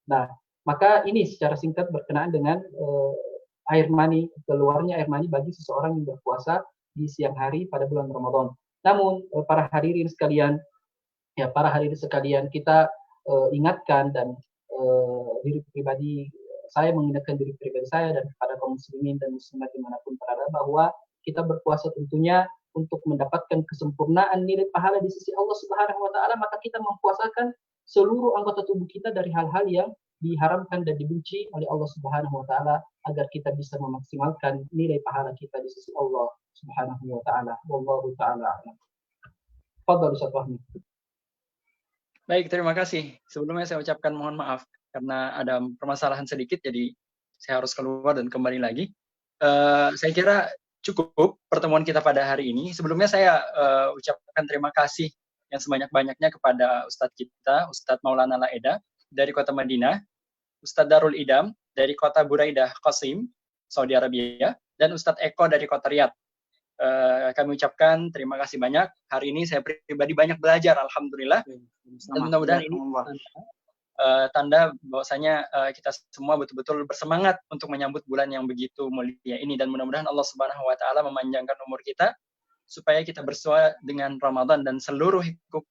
S4: Nah, maka ini secara singkat berkenaan dengan air mani, keluarnya air mani bagi seseorang yang berpuasa di siang hari pada bulan Ramadan. Namun para hadirin sekalian, kita ingatkan dan saya mengingatkan diri pribadi saya dan kepada kaum muslimin dan muslimat dimanapun berada bahwa kita berpuasa tentunya untuk mendapatkan kesempurnaan nilai pahala di sisi Allah Subhanahu wa taala, maka kita mempuasakan seluruh anggota tubuh kita dari hal-hal yang diharamkan dan dibenci oleh Allah Subhanahu wa taala agar kita bisa memaksimalkan nilai pahala kita di sisi Allah Subhanahu wa taala. Wallahu taala a'lam. Fadhal Ustaz Fahmi.
S2: Baik, terima kasih. Sebelumnya saya ucapkan mohon maaf karena ada permasalahan sedikit, jadi saya harus keluar dan kembali lagi. Saya kira cukup pertemuan kita pada hari ini. Sebelumnya saya ucapkan terima kasih yang sebanyak-banyaknya kepada Ustadz kita, Ustadz Maulana Laeda dari kota Madinah, Ustadz Darul Idam dari kota Buraidah Qasim, Saudi Arabia, dan Ustadz Eko dari kota Riyadh. Kami ucapkan terima kasih banyak. Hari ini saya pribadi banyak belajar, alhamdulillah. Dan mudah-mudahan ini tanda bahwasanya kita semua betul-betul bersemangat untuk menyambut bulan yang begitu mulia ini, dan mudah-mudahan Allah Subhanahu wa taala memanjangkan umur kita supaya kita bersua dengan Ramadan dan seluruh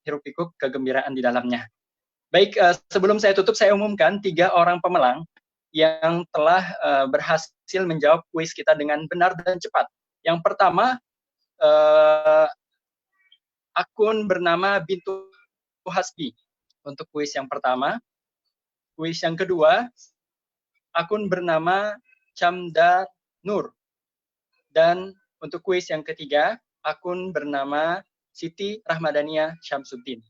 S2: hiruk-pikuk kegembiraan di dalamnya. Baik, sebelum saya tutup, saya umumkan 3 orang pemenang yang telah berhasil menjawab kuis kita dengan benar dan cepat. Yang pertama, akun bernama Bintu Hasbi untuk kuis yang pertama. Kuis yang kedua, akun bernama Camda Nur. Dan untuk kuis yang ketiga, akun bernama Siti Rahmadania Syamsuddin.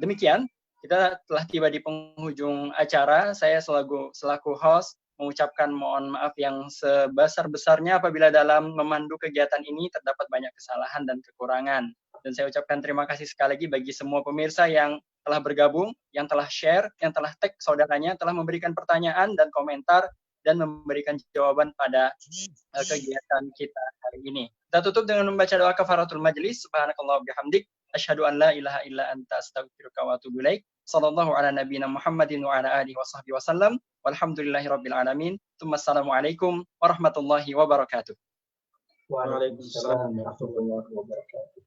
S2: Demikian, kita telah tiba di penghujung acara. Saya selaku host mengucapkan mohon maaf yang sebesar-besarnya apabila dalam memandu kegiatan ini terdapat banyak kesalahan dan kekurangan. Dan saya ucapkan terima kasih sekali lagi bagi semua pemirsa yang telah bergabung, yang telah share, yang telah tag saudaranya, telah memberikan pertanyaan dan komentar, dan memberikan jawaban pada kegiatan kita hari ini. Kita tutup dengan membaca doa kafaratul majlis. Subhanakallah bihamdik. Asyhadu an la ilaha illa anta astaghfiruka wa atubu ilaik. Sallallahu ala nabiyina Muhammadin wa ala alihi wa sahbihi wasallam. Walhamdulillahi rabbil alamin. Assalamualaikum warahmatullahi wabarakatuh.
S4: Waalaikumsalam warahmatullahi wabarakatuh.